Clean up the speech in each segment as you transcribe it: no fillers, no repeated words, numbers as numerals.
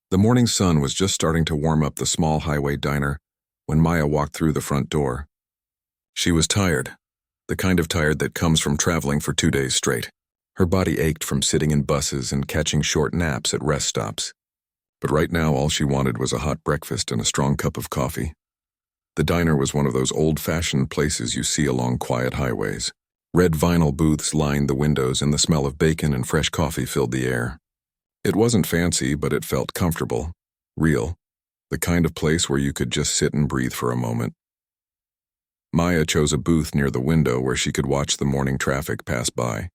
The morning sun was just starting to warm up the small highway diner when Maya walked through the front door. She was tired, the kind of tired that comes from traveling for 2 days straight. Her body ached from sitting in buses and catching short naps at rest stops. But right now all she wanted was a hot breakfast and a strong cup of coffee. The diner was one of those old-fashioned places you see along quiet highways. Red vinyl booths lined the windows and the smell of bacon and fresh coffee filled the air. It wasn't fancy, but it felt comfortable, real, the kind of place where you could just sit and breathe for a moment. Maya chose a booth near the window where she could watch the morning traffic pass by.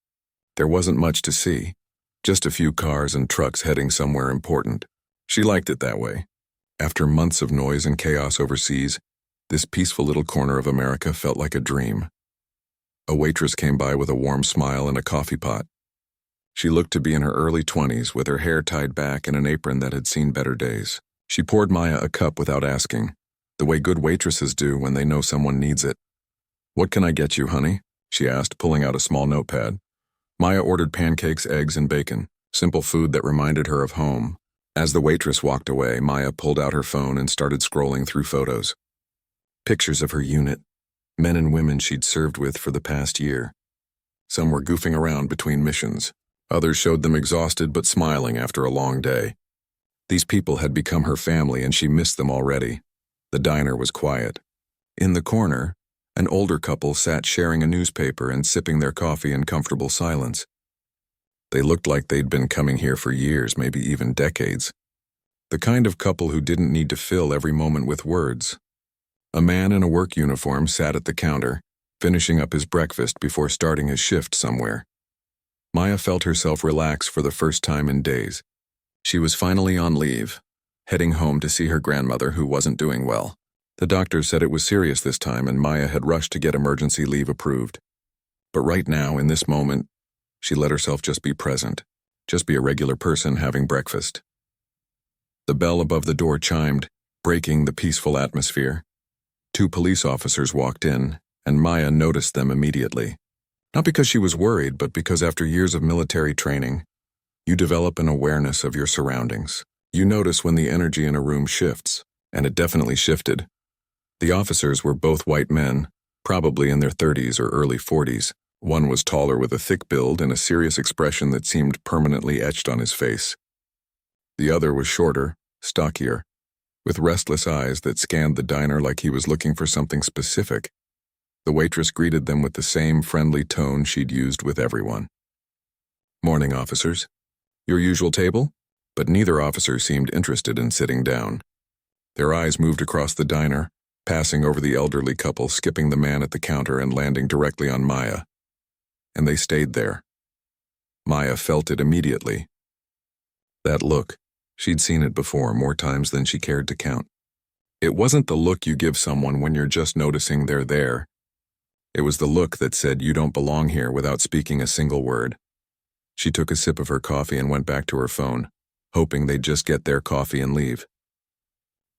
There wasn't much to see, just a few cars and trucks heading somewhere important. She liked it that way. After months of noise and chaos overseas, this peaceful little corner of America felt like a dream. A waitress came by with a warm smile and a coffee pot. She looked to be in her early 20s with her hair tied back and an apron that had seen better days. She poured Maya a cup without asking, the way good waitresses do when they know someone needs it. "What can I get you, honey?" she asked, pulling out a small notepad. Maya ordered pancakes, eggs, and bacon, simple food that reminded her of home. As the waitress walked away, Maya pulled out her phone and started scrolling through photos. Pictures of her unit, men and women she'd served with for the past year. Some were goofing around between missions. Others showed them exhausted but smiling after a long day. These people had become her family and she missed them already. The diner was quiet. In the corner, an older couple sat sharing a newspaper and sipping their coffee in comfortable silence. They looked like they'd been coming here for years, maybe even decades. The kind of couple who didn't need to fill every moment with words. A man in a work uniform sat at the counter, finishing up his breakfast before starting his shift somewhere. Maya felt herself relax for the first time in days. She was finally on leave, heading home to see her grandmother who wasn't doing well. The doctor said it was serious this time and Maya had rushed to get emergency leave approved. But right now, in this moment, she let herself just be present, just be a regular person having breakfast. The bell above the door chimed, breaking the peaceful atmosphere. 2 police officers walked in, and Maya noticed them immediately. Not because she was worried, but because after years of military training, you develop an awareness of your surroundings. You notice when the energy in a room shifts, and it definitely shifted. The officers were both white men, probably in their 30s or early 40s. One was taller with a thick build and a serious expression that seemed permanently etched on his face. The other was shorter, stockier, with restless eyes that scanned the diner like he was looking for something specific. The waitress greeted them with the same friendly tone she'd used with everyone. "Morning, officers. Your usual table?" But neither officer seemed interested in sitting down. Their eyes moved across the diner, passing over the elderly couple, skipping the man at the counter and landing directly on Maya. And they stayed there. Maya felt it immediately. That look, she'd seen it before, more times than she cared to count. It wasn't the look you give someone when you're just noticing they're there. It was the look that said you don't belong here without speaking a single word. She took a sip of her coffee and went back to her phone, hoping they'd just get their coffee and leave.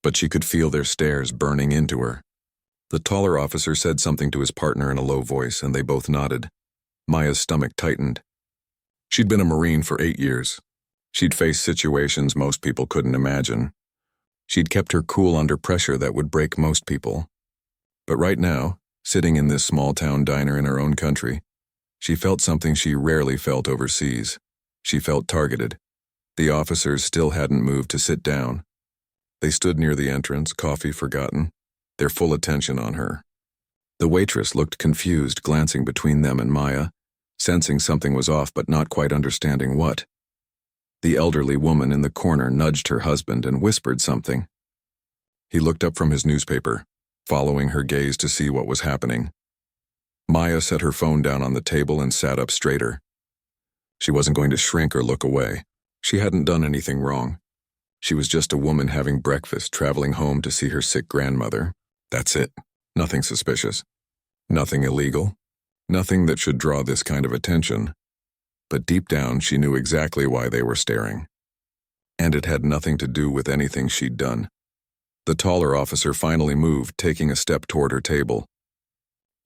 But she could feel their stares burning into her. The taller officer said something to his partner in a low voice, and they both nodded. Maya's stomach tightened. She'd been a Marine for 8 years. She'd faced situations most people couldn't imagine. She'd kept her cool under pressure that would break most people. But right now, sitting in this small-town diner in her own country, she felt something she rarely felt overseas. She felt targeted. The officers still hadn't moved to sit down. They stood near the entrance, coffee forgotten, their full attention on her. The waitress looked confused, glancing between them and Maya, sensing something was off but not quite understanding what. The elderly woman in the corner nudged her husband and whispered something. He looked up from his newspaper, following her gaze to see what was happening. Maya set her phone down on the table and sat up straighter. She wasn't going to shrink or look away. She hadn't done anything wrong. She was just a woman having breakfast, traveling home to see her sick grandmother. That's it. Nothing suspicious. Nothing illegal. Nothing that should draw this kind of attention. But deep down, she knew exactly why they were staring. And it had nothing to do with anything she'd done. The taller officer finally moved, taking a step toward her table.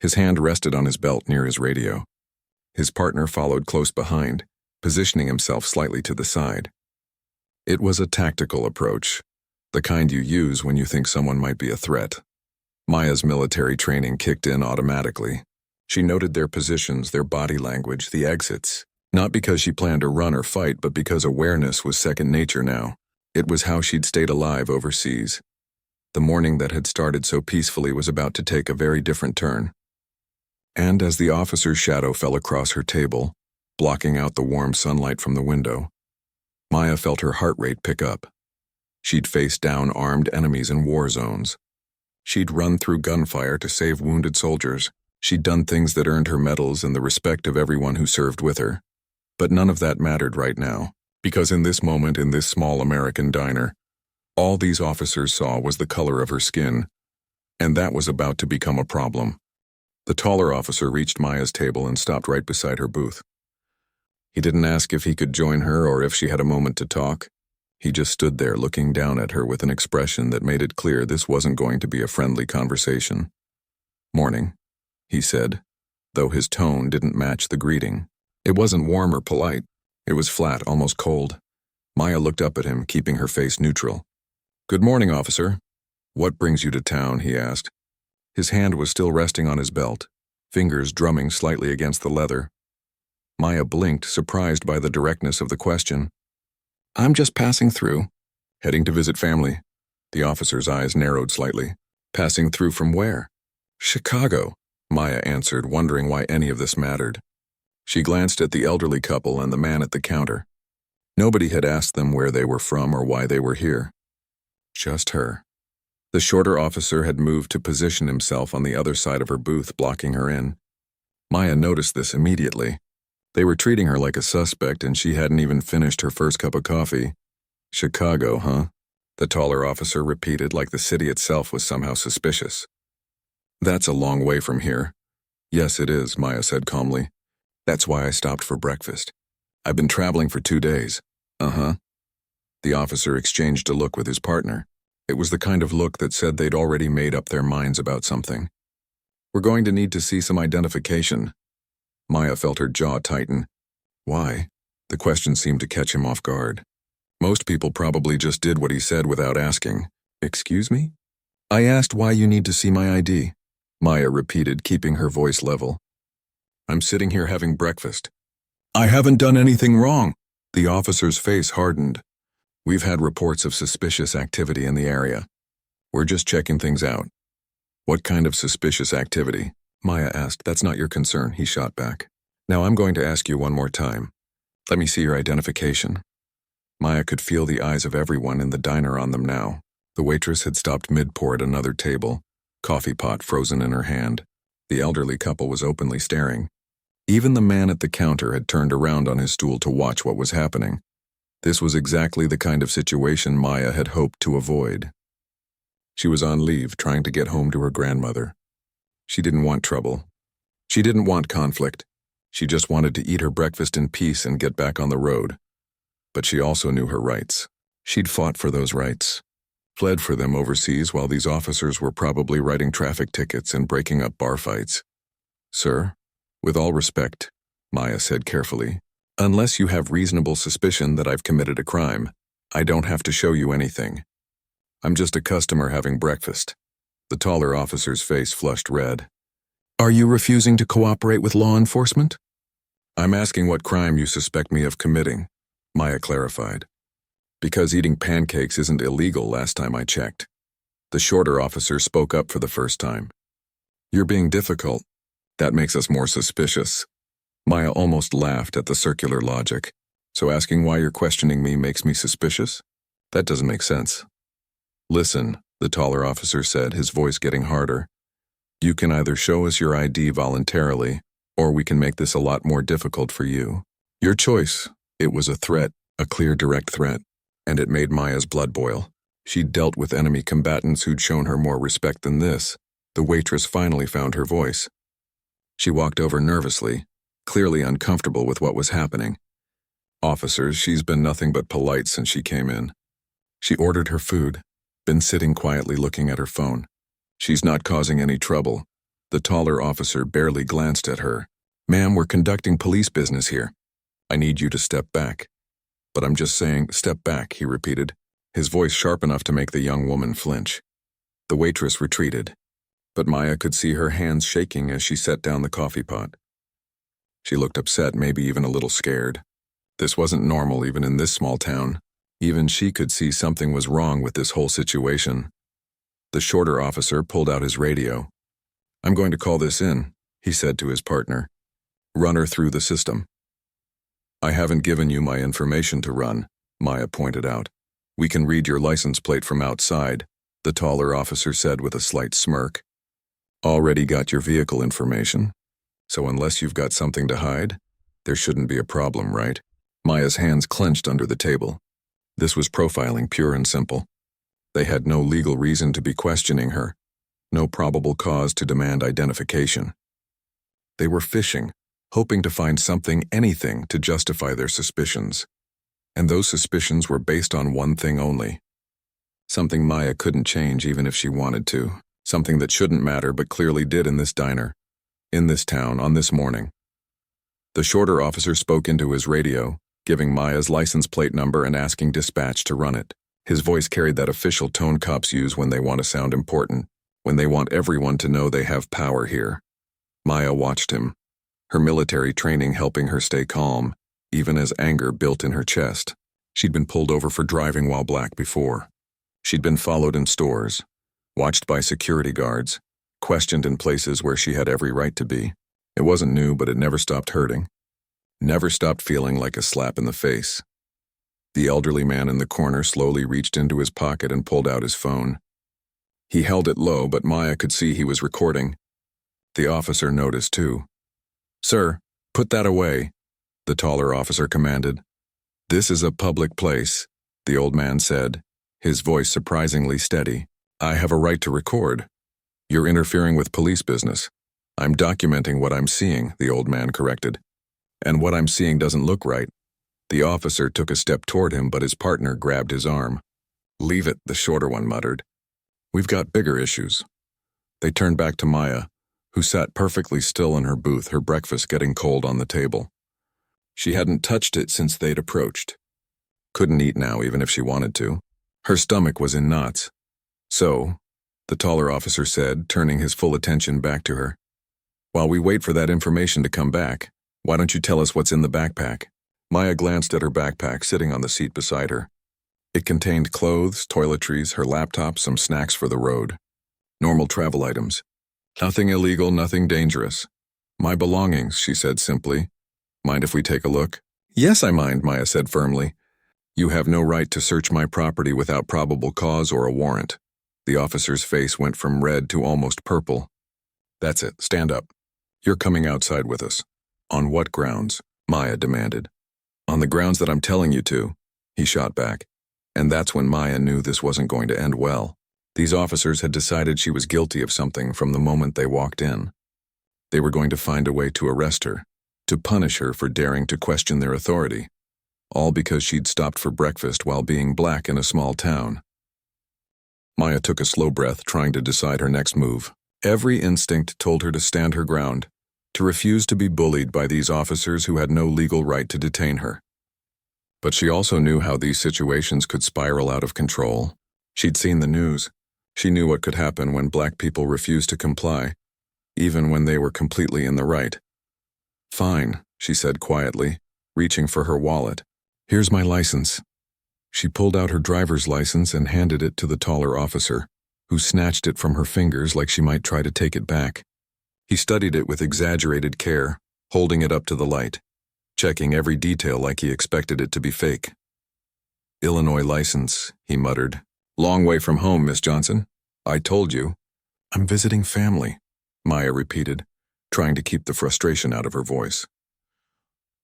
His hand rested on his belt near his radio. His partner followed close behind, positioning himself slightly to the side. It was a tactical approach, the kind you use when you think someone might be a threat. Maya's military training kicked in automatically. She noted their positions, their body language, the exits. Not because she planned to run or fight, but because awareness was second nature now. It was how she'd stayed alive overseas. The morning that had started so peacefully was about to take a very different turn. And as the officer's shadow fell across her table, blocking out the warm sunlight from the window, Maya felt her heart rate pick up. She'd faced down armed enemies in war zones. She'd run through gunfire to save wounded soldiers. She'd done things that earned her medals and the respect of everyone who served with her. But none of that mattered right now, because in this moment in this small American diner, all these officers saw was the color of her skin, and that was about to become a problem. The taller officer reached Maya's table and stopped right beside her booth. He didn't ask if he could join her or if she had a moment to talk. He just stood there looking down at her with an expression that made it clear this wasn't going to be a friendly conversation. "Morning," he said, though his tone didn't match the greeting. It wasn't warm or polite. It was flat, almost cold. Maya looked up at him, keeping her face neutral. "Good morning, officer. What brings you to town?" he asked. His hand was still resting on his belt, fingers drumming slightly against the leather. Maya blinked, surprised by the directness of the question. "I'm just passing through." "Heading to visit family?" The officer's eyes narrowed slightly. "Passing through from where?" "Chicago," Maya answered, wondering why any of this mattered. She glanced at the elderly couple and the man at the counter. Nobody had asked them where they were from or why they were here. Just her. The shorter officer had moved to position himself on the other side of her booth, blocking her in. Maya noticed this immediately. They were treating her like a suspect, and she hadn't even finished her first cup of coffee. "Chicago, huh?" the taller officer repeated, like the city itself was somehow suspicious. "That's a long way from here." "Yes, it is," Maya said calmly. "That's why I stopped for breakfast. I've been traveling for 2 days." "Uh-huh." The officer exchanged a look with his partner. It was the kind of look that said they'd already made up their minds about something. "We're going to need to see some identification." Maya felt her jaw tighten. Why? The question seemed to catch him off guard. Most people probably just did what he said without asking. "Excuse me?" "I asked why you need to see my ID," Maya repeated, keeping her voice level. "I'm sitting here having breakfast." "I haven't done anything wrong." The officer's face hardened. "We've had reports of suspicious activity in the area. We're just checking things out." "What kind of suspicious activity?" Maya asked. "That's not your concern," he shot back. "Now I'm going to ask you one more time. Let me see your identification." Maya could feel the eyes of everyone in the diner on them now. The waitress had stopped mid-pour at another table, coffee pot frozen in her hand. The elderly couple was openly staring. Even the man at the counter had turned around on his stool to watch what was happening. This was exactly the kind of situation Maya had hoped to avoid. She was on leave, trying to get home to her grandmother. She didn't want trouble. She didn't want conflict. She just wanted to eat her breakfast in peace and get back on the road. But she also knew her rights. She'd fought for those rights, fled for them overseas while these officers were probably writing traffic tickets and breaking up bar fights. "Sir, with all respect," Maya said carefully, "unless you have reasonable suspicion that I've committed a crime, I don't have to show you anything. I'm just a customer having breakfast." The taller officer's face flushed red. "Are you refusing to cooperate with law enforcement?" "I'm asking what crime you suspect me of committing," Maya clarified. "Because eating pancakes isn't illegal last time I checked." The shorter officer spoke up for the first time. "You're being difficult. That makes us more suspicious." Maya almost laughed at the circular logic. "So asking why you're questioning me makes me suspicious? That doesn't make sense." "Listen," the taller officer said, his voice getting harder. "You can either show us your ID voluntarily, or we can make this a lot more difficult for you. Your choice." It was a threat, a clear, direct threat, and it made Maya's blood boil. She'd dealt with enemy combatants who'd shown her more respect than this. The waitress finally found her voice. She walked over nervously, clearly uncomfortable with what was happening. "Officers, she's been nothing but polite since she came in." She ordered her food, been sitting quietly looking at her phone. "She's not causing any trouble." The taller officer barely glanced at her. "Ma'am, we're conducting police business here. I need you to step back." But I'm just saying, step back, he repeated, his voice sharp enough to make the young woman flinch. The waitress retreated, but Maya could see her hands shaking as she set down the coffee pot. She looked upset, maybe even a little scared. This wasn't normal even in this small town. Even she could see something was wrong with this whole situation. The shorter officer pulled out his radio. I'm going to call this in, he said to his partner. Run her through the system. I haven't given you my information to run, Maya pointed out. We can read your license plate from outside, the taller officer said with a slight smirk. Already got your vehicle information, so unless you've got something to hide, there shouldn't be a problem, right? Maya's hands clenched under the table. This was profiling, pure and simple. They had no legal reason to be questioning her, no probable cause to demand identification. They were fishing, hoping to find something, anything, to justify their suspicions. And those suspicions were based on one thing only. Something Maya couldn't change even if she wanted to. Something that shouldn't matter but clearly did in this diner, in this town, on this morning. The shorter officer spoke into his radio, giving Maya's license plate number and asking dispatch to run it. His voice carried that official tone cops use when they want to sound important, when they want everyone to know they have power here. Maya watched him, her military training helping her stay calm, even as anger built in her chest. She'd been pulled over for driving while black before. She'd been followed in stores, watched by security guards, questioned in places where she had every right to be. It wasn't new, but it never stopped hurting. Never stopped feeling like a slap in the face. The elderly man in the corner slowly reached into his pocket and pulled out his phone. He held it low, but Maya could see he was recording. The officer noticed too. Sir, put that away, the taller officer commanded. This is a public place, the old man said, his voice surprisingly steady. I have a right to record. You're interfering with police business. I'm documenting what I'm seeing, the old man corrected. And what I'm seeing doesn't look right. The officer took a step toward him, but his partner grabbed his arm. Leave it, the shorter one muttered. We've got bigger issues. They turned back to Maya, who sat perfectly still in her booth, her breakfast getting cold on the table. She hadn't touched it since they'd approached. Couldn't eat now, even if she wanted to. Her stomach was in knots. So, the taller officer said, turning his full attention back to her, while we wait for that information to come back, why don't you tell us what's in the backpack? Maya glanced at her backpack sitting on the seat beside her. It contained clothes, toiletries, her laptop, some snacks for the road. Normal travel items. Nothing illegal, nothing dangerous. My belongings, she said simply. Mind if we take a look? Yes, I mind, Maya said firmly. You have no right to search my property without probable cause or a warrant. The officer's face went from red to almost purple. That's it, stand up. You're coming outside with us. On what grounds? Maya demanded. On the grounds that I'm telling you to, he shot back. And that's when Maya knew this wasn't going to end well. These officers had decided she was guilty of something from the moment they walked in. They were going to find a way to arrest her, to punish her for daring to question their authority, all because she'd stopped for breakfast while being black in a small town. Maya took a slow breath, trying to decide her next move. Every instinct told her to stand her ground, to refuse to be bullied by these officers who had no legal right to detain her. But she also knew how these situations could spiral out of control. She'd seen the news. She knew what could happen when black people refused to comply, even when they were completely in the right. Fine, she said quietly, reaching for her wallet. Here's my license. She pulled out her driver's license and handed it to the taller officer, who snatched it from her fingers like she might try to take it back. He studied it with exaggerated care, holding it up to the light, checking every detail like he expected it to be fake. Illinois license, he muttered. Long way from home, Miss Johnson. I told you. I'm visiting family, Maya repeated, trying to keep the frustration out of her voice.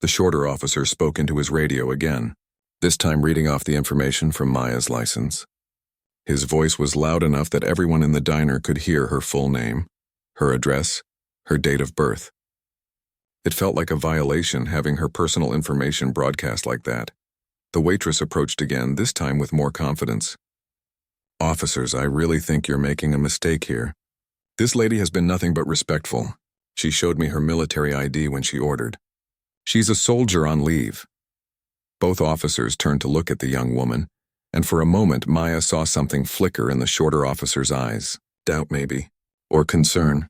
The shorter officer spoke into his radio again, this time reading off the information from Maya's license. His voice was loud enough that everyone in the diner could hear her full name, her address, her date of birth. It felt like a violation having her personal information broadcast like that. The waitress approached again, this time with more confidence. Officers, I really think you're making a mistake here. This lady has been nothing but respectful. She showed me her military ID when she ordered. She's a soldier on leave. Both officers turned to look at the young woman, and for a moment Maya saw something flicker in the shorter officer's eyes. Doubt maybe, or concern.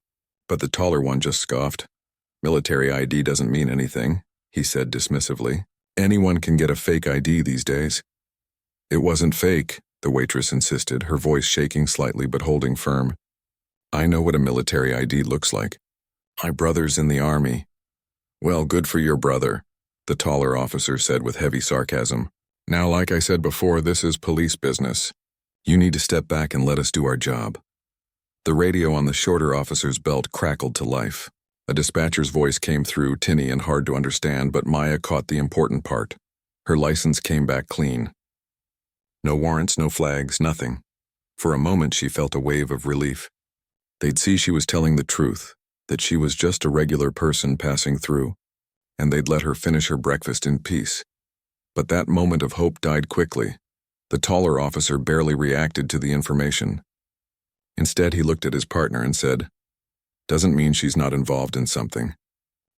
But the taller one just scoffed. "Military ID doesn't mean anything," he said dismissively. "Anyone can get a fake ID these days." "It wasn't fake," the waitress insisted, her voice shaking slightly but holding firm. "I know what a military ID looks like. My brother's in the army." "Well, good for your brother," the taller officer said with heavy sarcasm. "Now, like I said before, this is police business. You need to step back and let us do our job." The radio on the shorter officer's belt crackled to life. A dispatcher's voice came through, tinny and hard to understand, but Maya caught the important part. Her license came back clean. No warrants, no flags, nothing. For a moment she felt a wave of relief. They'd see she was telling the truth, that she was just a regular person passing through, and they'd let her finish her breakfast in peace. But that moment of hope died quickly. The taller officer barely reacted to the information. Instead, he looked at his partner and said, "Doesn't mean she's not involved in something.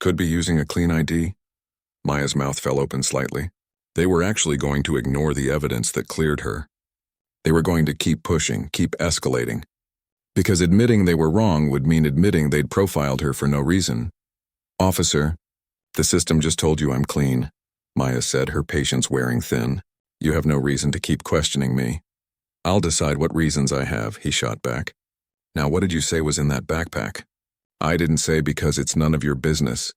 Could be using a clean ID?" Maya's mouth fell open slightly. They were actually going to ignore the evidence that cleared her. They were going to keep pushing, keep escalating. Because admitting they were wrong would mean admitting they'd profiled her for no reason. "Officer, the system just told you I'm clean," Maya said, her patience wearing thin. "You have no reason to keep questioning me." "I'll decide what reasons I have," he shot back. "Now what did you say was in that backpack?" "I didn't say because it's none of your business,"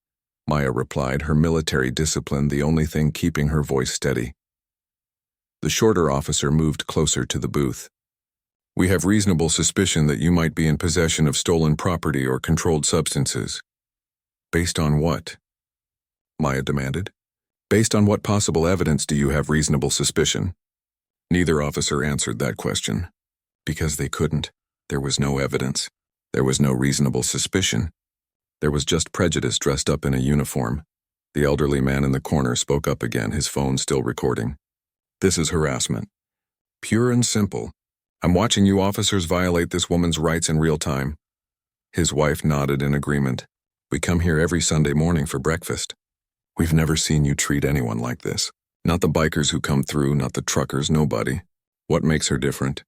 Maya replied, her military discipline the only thing keeping her voice steady. The shorter officer moved closer to the booth. "We have reasonable suspicion that you might be in possession of stolen property or controlled substances." "Based on what?" Maya demanded. "Based on what possible evidence do you have reasonable suspicion?" Neither officer answered that question. Because they couldn't. There was no evidence. There was no reasonable suspicion. There was just prejudice dressed up in a uniform. The elderly man in the corner spoke up again, his phone still recording. "This is harassment. Pure and simple. I'm watching you officers violate this woman's rights in real time." His wife nodded in agreement. "We come here every Sunday morning for breakfast. We've never seen you treat anyone like this. Not the bikers who come through, not the truckers, nobody. What makes her different?"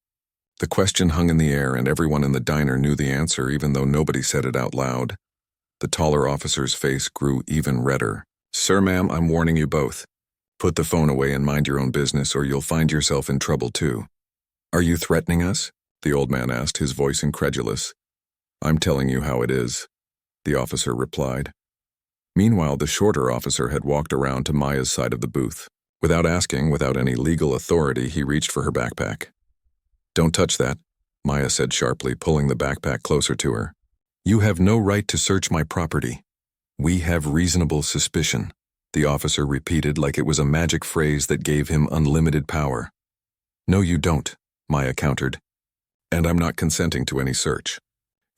The question hung in the air, and everyone in the diner knew the answer, even though nobody said it out loud. The taller officer's face grew even redder. "Sir, ma'am, I'm warning you both. Put the phone away and mind your own business, or you'll find yourself in trouble too." "Are you threatening us?" the old man asked, his voice incredulous. "I'm telling you how it is," the officer replied. Meanwhile, the shorter officer had walked around to Maya's side of the booth. Without asking, without any legal authority, he reached for her backpack. "Don't touch that," Maya said sharply, pulling the backpack closer to her. "You have no right to search my property." "We have reasonable suspicion," the officer repeated like it was a magic phrase that gave him unlimited power. "No, you don't," Maya countered. "And I'm not consenting to any search.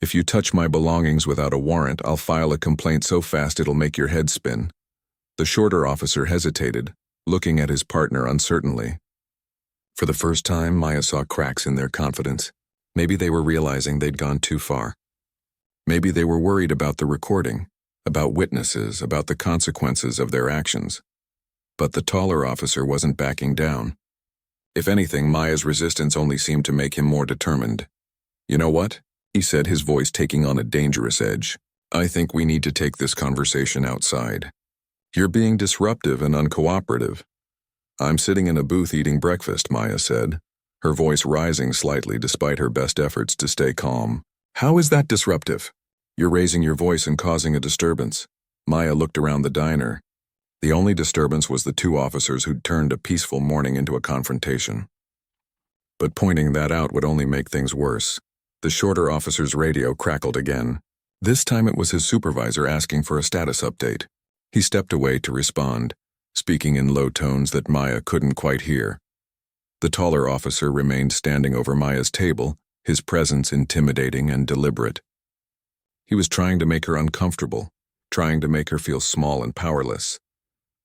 If you touch my belongings without a warrant, I'll file a complaint so fast it'll make your head spin." The shorter officer hesitated, looking at his partner uncertainly. For the first time, Maya saw cracks in their confidence. Maybe they were realizing they'd gone too far. Maybe they were worried about the recording, about witnesses, about the consequences of their actions. But the taller officer wasn't backing down. If anything, Maya's resistance only seemed to make him more determined. "You know what?" he said, his voice taking on a dangerous edge. "I think we need to take this conversation outside. You're being disruptive and uncooperative." "I'm sitting in a booth eating breakfast," Maya said, her voice rising slightly despite her best efforts to stay calm. "How is that disruptive?" "You're raising your voice and causing a disturbance." Maya looked around the diner. The only disturbance was the two officers who'd turned a peaceful morning into a confrontation. But pointing that out would only make things worse. The shorter officer's radio crackled again. This time it was his supervisor asking for a status update. He stepped away to respond, speaking in low tones that Maya couldn't quite hear. The taller officer remained standing over Maya's table, his presence intimidating and deliberate. He was trying to make her uncomfortable, trying to make her feel small and powerless.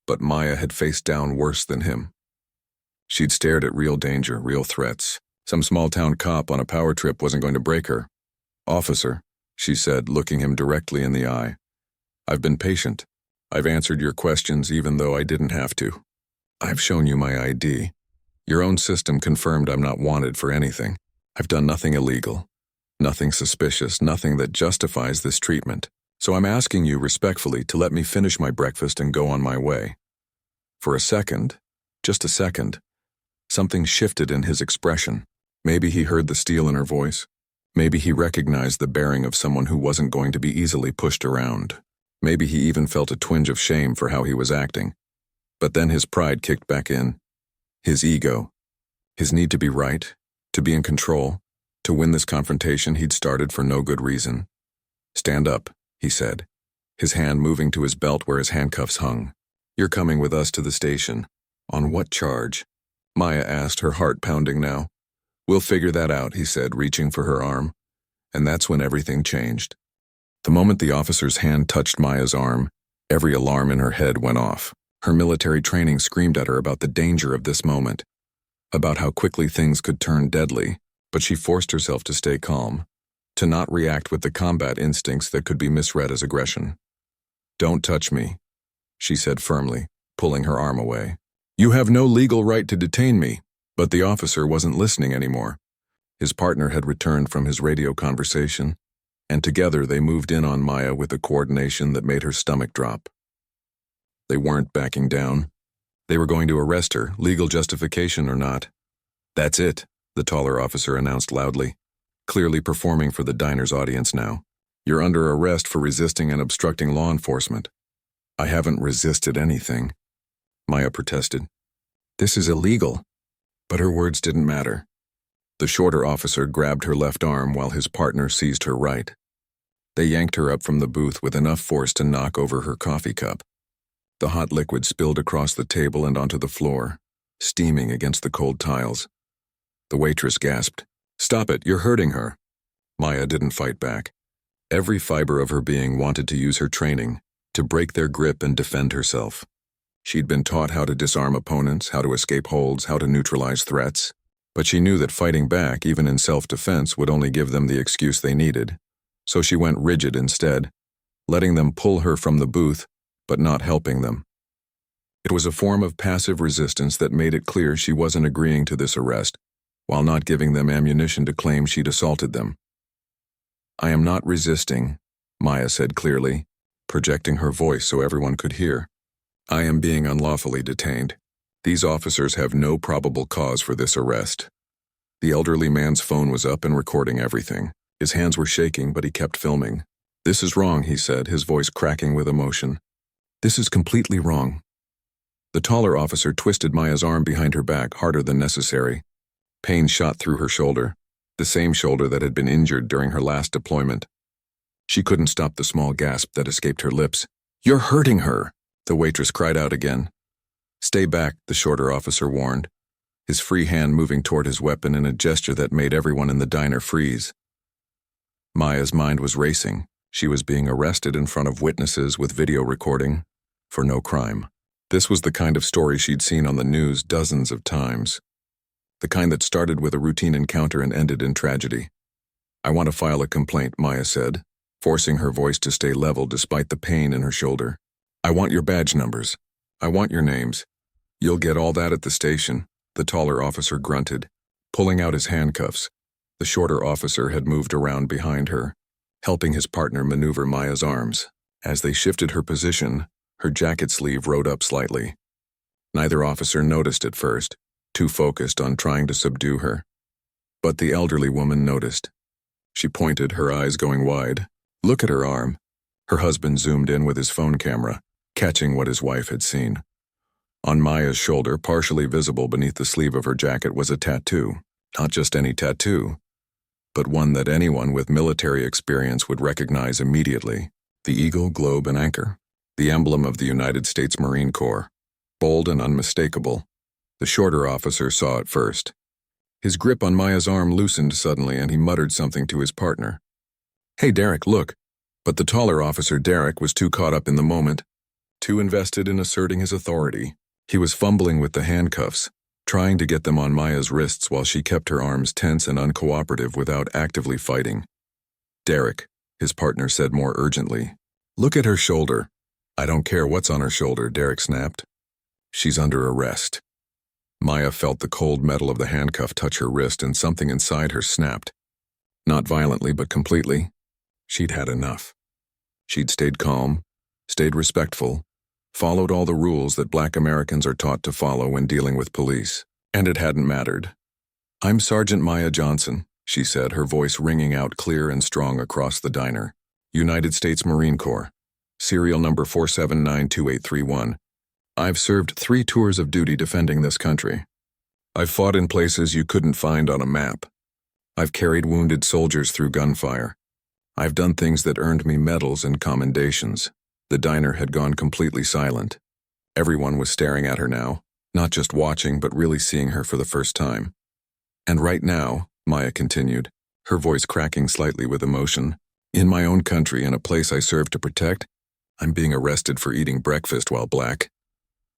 But Maya had faced down worse than him. She'd stared at real danger, real threats. Some small-town cop on a power trip wasn't going to break her. "Officer," she said, looking him directly in the eye, "I've been patient. I've answered your questions even though I didn't have to. I've shown you my ID. Your own system confirmed I'm not wanted for anything. I've done nothing illegal, nothing suspicious, nothing that justifies this treatment. So I'm asking you respectfully to let me finish my breakfast and go on my way. For a second, just a second, something shifted in his expression. Maybe he heard the steel in her voice. Maybe he recognized the bearing of someone who wasn't going to be easily pushed around. Maybe he even felt a twinge of shame for how he was acting. But then his pride kicked back in. His ego. His need to be right, to be in control, to win this confrontation he'd started for no good reason. "Stand up," he said, his hand moving to his belt where his handcuffs hung. "You're coming with us to the station." "On what charge?" Maya asked, her heart pounding now. "We'll figure that out," he said, reaching for her arm. And that's when everything changed. The moment the officer's hand touched Maya's arm, every alarm in her head went off. Her military training screamed at her about the danger of this moment, about how quickly things could turn deadly, but she forced herself to stay calm, to not react with the combat instincts that could be misread as aggression. "Don't touch me," she said firmly, pulling her arm away. "You have no legal right to detain me." But the officer wasn't listening anymore. His partner had returned from his radio conversation, and together they moved in on Maya with a coordination that made her stomach drop. They weren't backing down. They were going to arrest her, legal justification or not. "That's it," the taller officer announced loudly, clearly performing for the diner's audience now. "You're under arrest for resisting and obstructing law enforcement." "I haven't resisted anything," Maya protested. "This is illegal." But her words didn't matter. The shorter officer grabbed her left arm while his partner seized her right. They yanked her up from the booth with enough force to knock over her coffee cup. The hot liquid spilled across the table and onto the floor, steaming against the cold tiles. The waitress gasped, "Stop it, you're hurting her." Maya didn't fight back. Every fiber of her being wanted to use her training, to break their grip and defend herself. She'd been taught how to disarm opponents, how to escape holds, how to neutralize threats. But she knew that fighting back, even in self-defense, would only give them the excuse they needed. So she went rigid instead, letting them pull her from the booth, but not helping them. It was a form of passive resistance that made it clear she wasn't agreeing to this arrest, while not giving them ammunition to claim she'd assaulted them. "I am not resisting," Maya said clearly, projecting her voice so everyone could hear. "I am being unlawfully detained. These officers have no probable cause for this arrest." The elderly man's phone was up and recording everything. His hands were shaking, but he kept filming. "This is wrong," he said, his voice cracking with emotion. "This is completely wrong." The taller officer twisted Maya's arm behind her back harder than necessary. Pain shot through her shoulder, the same shoulder that had been injured during her last deployment. She couldn't stop the small gasp that escaped her lips. "You're hurting her," the waitress cried out again. "Stay back," the shorter officer warned, his free hand moving toward his weapon in a gesture that made everyone in the diner freeze. Maya's mind was racing. She was being arrested in front of witnesses with video recording for no crime. This was the kind of story she'd seen on the news dozens of times. The kind that started with a routine encounter and ended in tragedy. "I want to file a complaint," Maya said, forcing her voice to stay level despite the pain in her shoulder. "I want your badge numbers. I want your names." "You'll get all that at the station," the taller officer grunted, pulling out his handcuffs. The shorter officer had moved around behind her, helping his partner maneuver Maya's arms. As they shifted her position, her jacket sleeve rode up slightly. Neither officer noticed at first, too focused on trying to subdue her. But the elderly woman noticed. She pointed, her eyes going wide. "Look at her arm." Her husband zoomed in with his phone camera, catching what his wife had seen. On Maya's shoulder, partially visible beneath the sleeve of her jacket, was a tattoo. Not just any tattoo, but one that anyone with military experience would recognize immediately. The eagle, globe, and anchor. The emblem of the United States Marine Corps. Bold and unmistakable. The shorter officer saw it first. His grip on Maya's arm loosened suddenly and he muttered something to his partner. "Hey, Derek, look." But the taller officer, Derek, was too caught up in the moment, too invested in asserting his authority. He was fumbling with the handcuffs, trying to get them on Maya's wrists while she kept her arms tense and uncooperative without actively fighting. "Derek," his partner said more urgently. "Look at her shoulder." "I don't care what's on her shoulder," Derek snapped. She's under arrest. Maya felt the cold metal of the handcuff touch her wrist and something inside her snapped. Not violently, but completely. She'd had enough. She'd stayed calm, stayed respectful, followed all the rules that Black Americans are taught to follow when dealing with police. And it hadn't mattered. "I'm Sergeant Maya Johnson," she said, her voice ringing out clear and strong across the diner. "United States Marine Corps. Serial number 4792831. I've served 3 tours of duty defending this country. I've fought in places you couldn't find on a map. I've carried wounded soldiers through gunfire. I've done things that earned me medals and commendations." The diner had gone completely silent. Everyone was staring at her now, not just watching but really seeing her for the first time. "And right now," Maya continued, her voice cracking slightly with emotion, "in my own country and a place I serve to protect, I'm being arrested for eating breakfast while Black.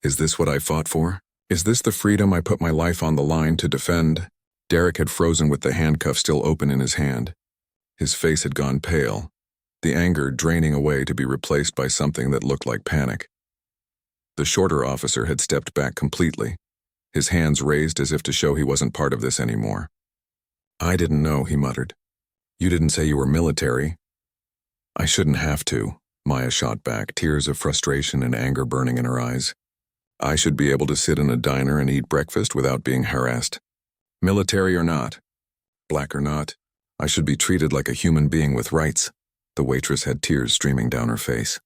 Is this what I fought for? Is this the freedom I put my life on the line to defend?" Derek had frozen with the handcuff still open in his hand. His face had gone pale, the anger draining away to be replaced by something that looked like panic. The shorter officer had stepped back completely, his hands raised as if to show he wasn't part of this anymore. "I didn't know," he muttered. "You didn't say you were military." "I shouldn't have to," Maya shot back, tears of frustration and anger burning in her eyes. "I should be able to sit in a diner and eat breakfast without being harassed. Military or not, Black or not, I should be treated like a human being with rights." The waitress had tears streaming down her face.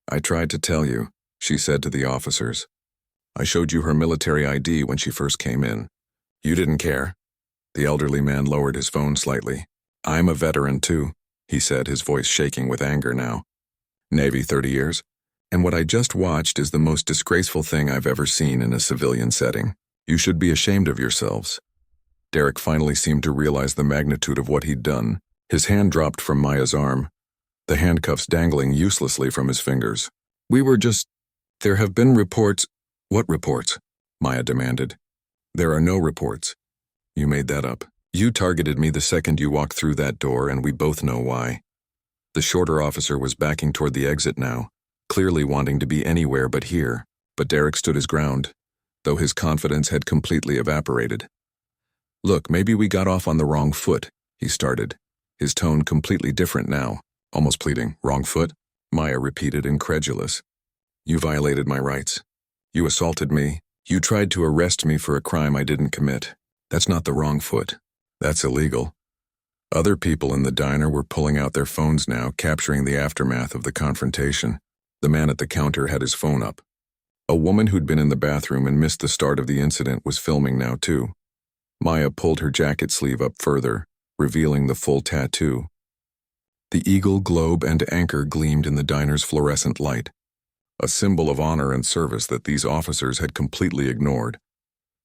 "I tried to tell you," she said to the officers. "I showed you her military ID when she first came in. You didn't care." The elderly man lowered his phone slightly. "I'm a veteran too," he said, his voice shaking with anger now. "Navy 30 years. And what I just watched is the most disgraceful thing I've ever seen in a civilian setting. You should be ashamed of yourselves." Derek finally seemed to realize the magnitude of what he'd done. His hand dropped from Maya's arm, the handcuffs dangling uselessly from his fingers. There have been reports." "What reports?" Maya demanded. "There are no reports. You made that up. You targeted me the second you walked through that door, and we both know why." The shorter officer was backing toward the exit now, clearly wanting to be anywhere but here, but Derek stood his ground, though his confidence had completely evaporated. "Look, maybe we got off on the wrong foot," he started, his tone completely different now, almost pleading. "Wrong foot?" Maya repeated, incredulous. "You violated my rights. You assaulted me. You tried to arrest me for a crime I didn't commit. That's not the wrong foot. That's illegal." Other people in the diner were pulling out their phones now, capturing the aftermath of the confrontation. The man at the counter had his phone up. A woman who'd been in the bathroom and missed the start of the incident was filming now too. Maya pulled her jacket sleeve up further, revealing the full tattoo. The eagle, globe, and anchor gleamed in the diner's fluorescent light, a symbol of honor and service that these officers had completely ignored.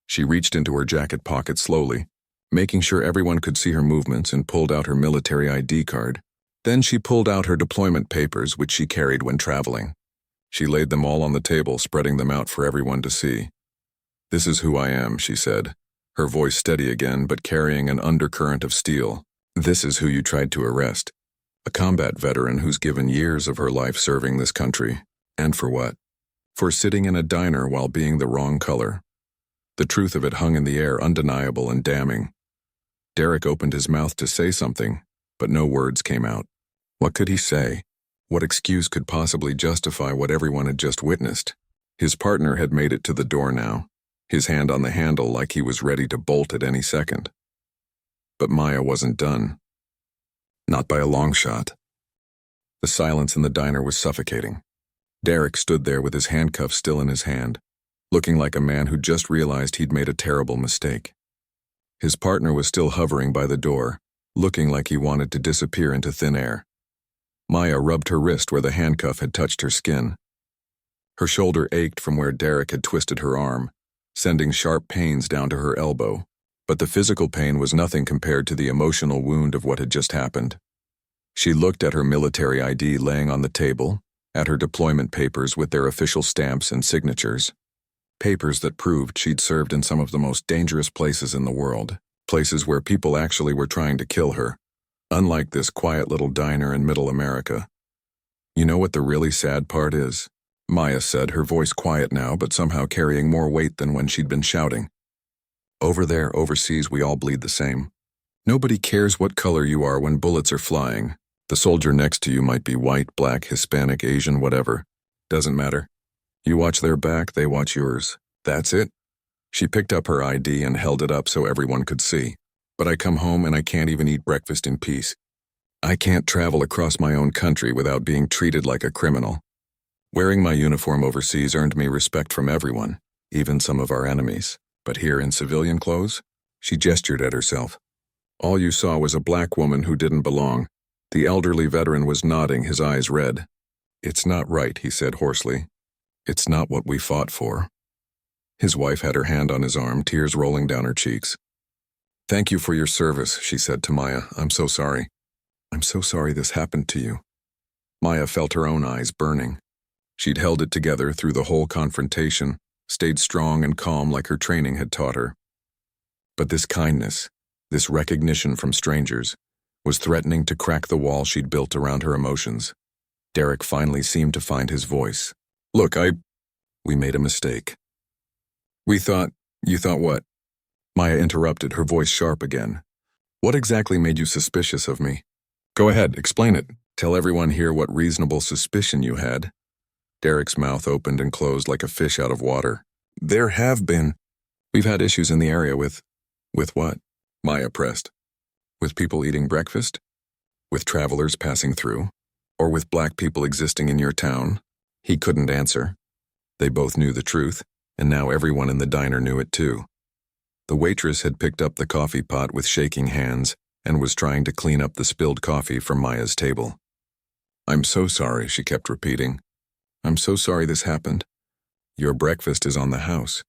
She reached into her jacket pocket slowly, making sure everyone could see her movements, and pulled out her military ID card. Then she pulled out her deployment papers, which she carried when traveling. She laid them all on the table, spreading them out for everyone to see. "This is who I am," she said, her voice steady again but carrying an undercurrent of steel. "This is who you tried to arrest. A combat veteran who's given years of her life serving this country. And for what? For sitting in a diner while being the wrong color." The truth of it hung in the air, undeniable and damning. Derek opened his mouth to say something, but no words came out. What could he say? What excuse could possibly justify what everyone had just witnessed? His partner had made it to the door now, his hand on the handle like he was ready to bolt at any second. But Maya wasn't done. Not by a long shot. The silence in the diner was suffocating. Derek stood there with his handcuffs still in his hand, looking like a man who just realized he'd made a terrible mistake. His partner was still hovering by the door, looking like he wanted to disappear into thin air. Maya rubbed her wrist where the handcuff had touched her skin. Her shoulder ached from where Derek had twisted her arm, sending sharp pains down to her elbow, but the physical pain was nothing compared to the emotional wound of what had just happened. She looked at her military ID laying on the table, at her deployment papers with their official stamps and signatures. Papers that proved she'd served in some of the most dangerous places in the world, places where people actually were trying to kill her, unlike this quiet little diner in Middle America. "You know what the really sad part is?" Maya said, her voice quiet now but somehow carrying more weight than when she'd been shouting. Over there, overseas, we all bleed the same. Nobody cares what color you are when bullets are flying. The soldier next to you might be white, black, Hispanic, Asian, whatever. Doesn't matter. You watch their back, they watch yours. That's it. She picked up her ID and held it up so everyone could see. But I come home and I can't even eat breakfast in peace. I can't travel across my own country without being treated like a criminal. Wearing my uniform overseas earned me respect from everyone, even some of our enemies. But here in civilian clothes, she gestured at herself. All you saw was a black woman who didn't belong. The elderly veteran was nodding, his eyes red. It's not right, he said hoarsely. It's not what we fought for. His wife had her hand on his arm, tears rolling down her cheeks. Thank you for your service, she said to Maya. I'm so sorry. I'm so sorry this happened to you. Maya felt her own eyes burning. She'd held it together through the whole confrontation, stayed strong and calm like her training had taught her. But this kindness, this recognition from strangers, was threatening to crack the wall she'd built around her emotions. Derek finally seemed to find his voice. Look, we made a mistake. You thought what? Maya interrupted, her voice sharp again. What exactly made you suspicious of me? Go ahead, explain it. Tell everyone here what reasonable suspicion you had. Derek's mouth opened and closed like a fish out of water. There have been. We've had issues in the area with what? Maya pressed. With people eating breakfast? With travelers passing through? Or with black people existing in your town? He couldn't answer. They both knew the truth, and now everyone in the diner knew it too. The waitress had picked up the coffee pot with shaking hands and was trying to clean up the spilled coffee from Maya's table. I'm so sorry, she kept repeating. I'm so sorry this happened. Your breakfast is on the house.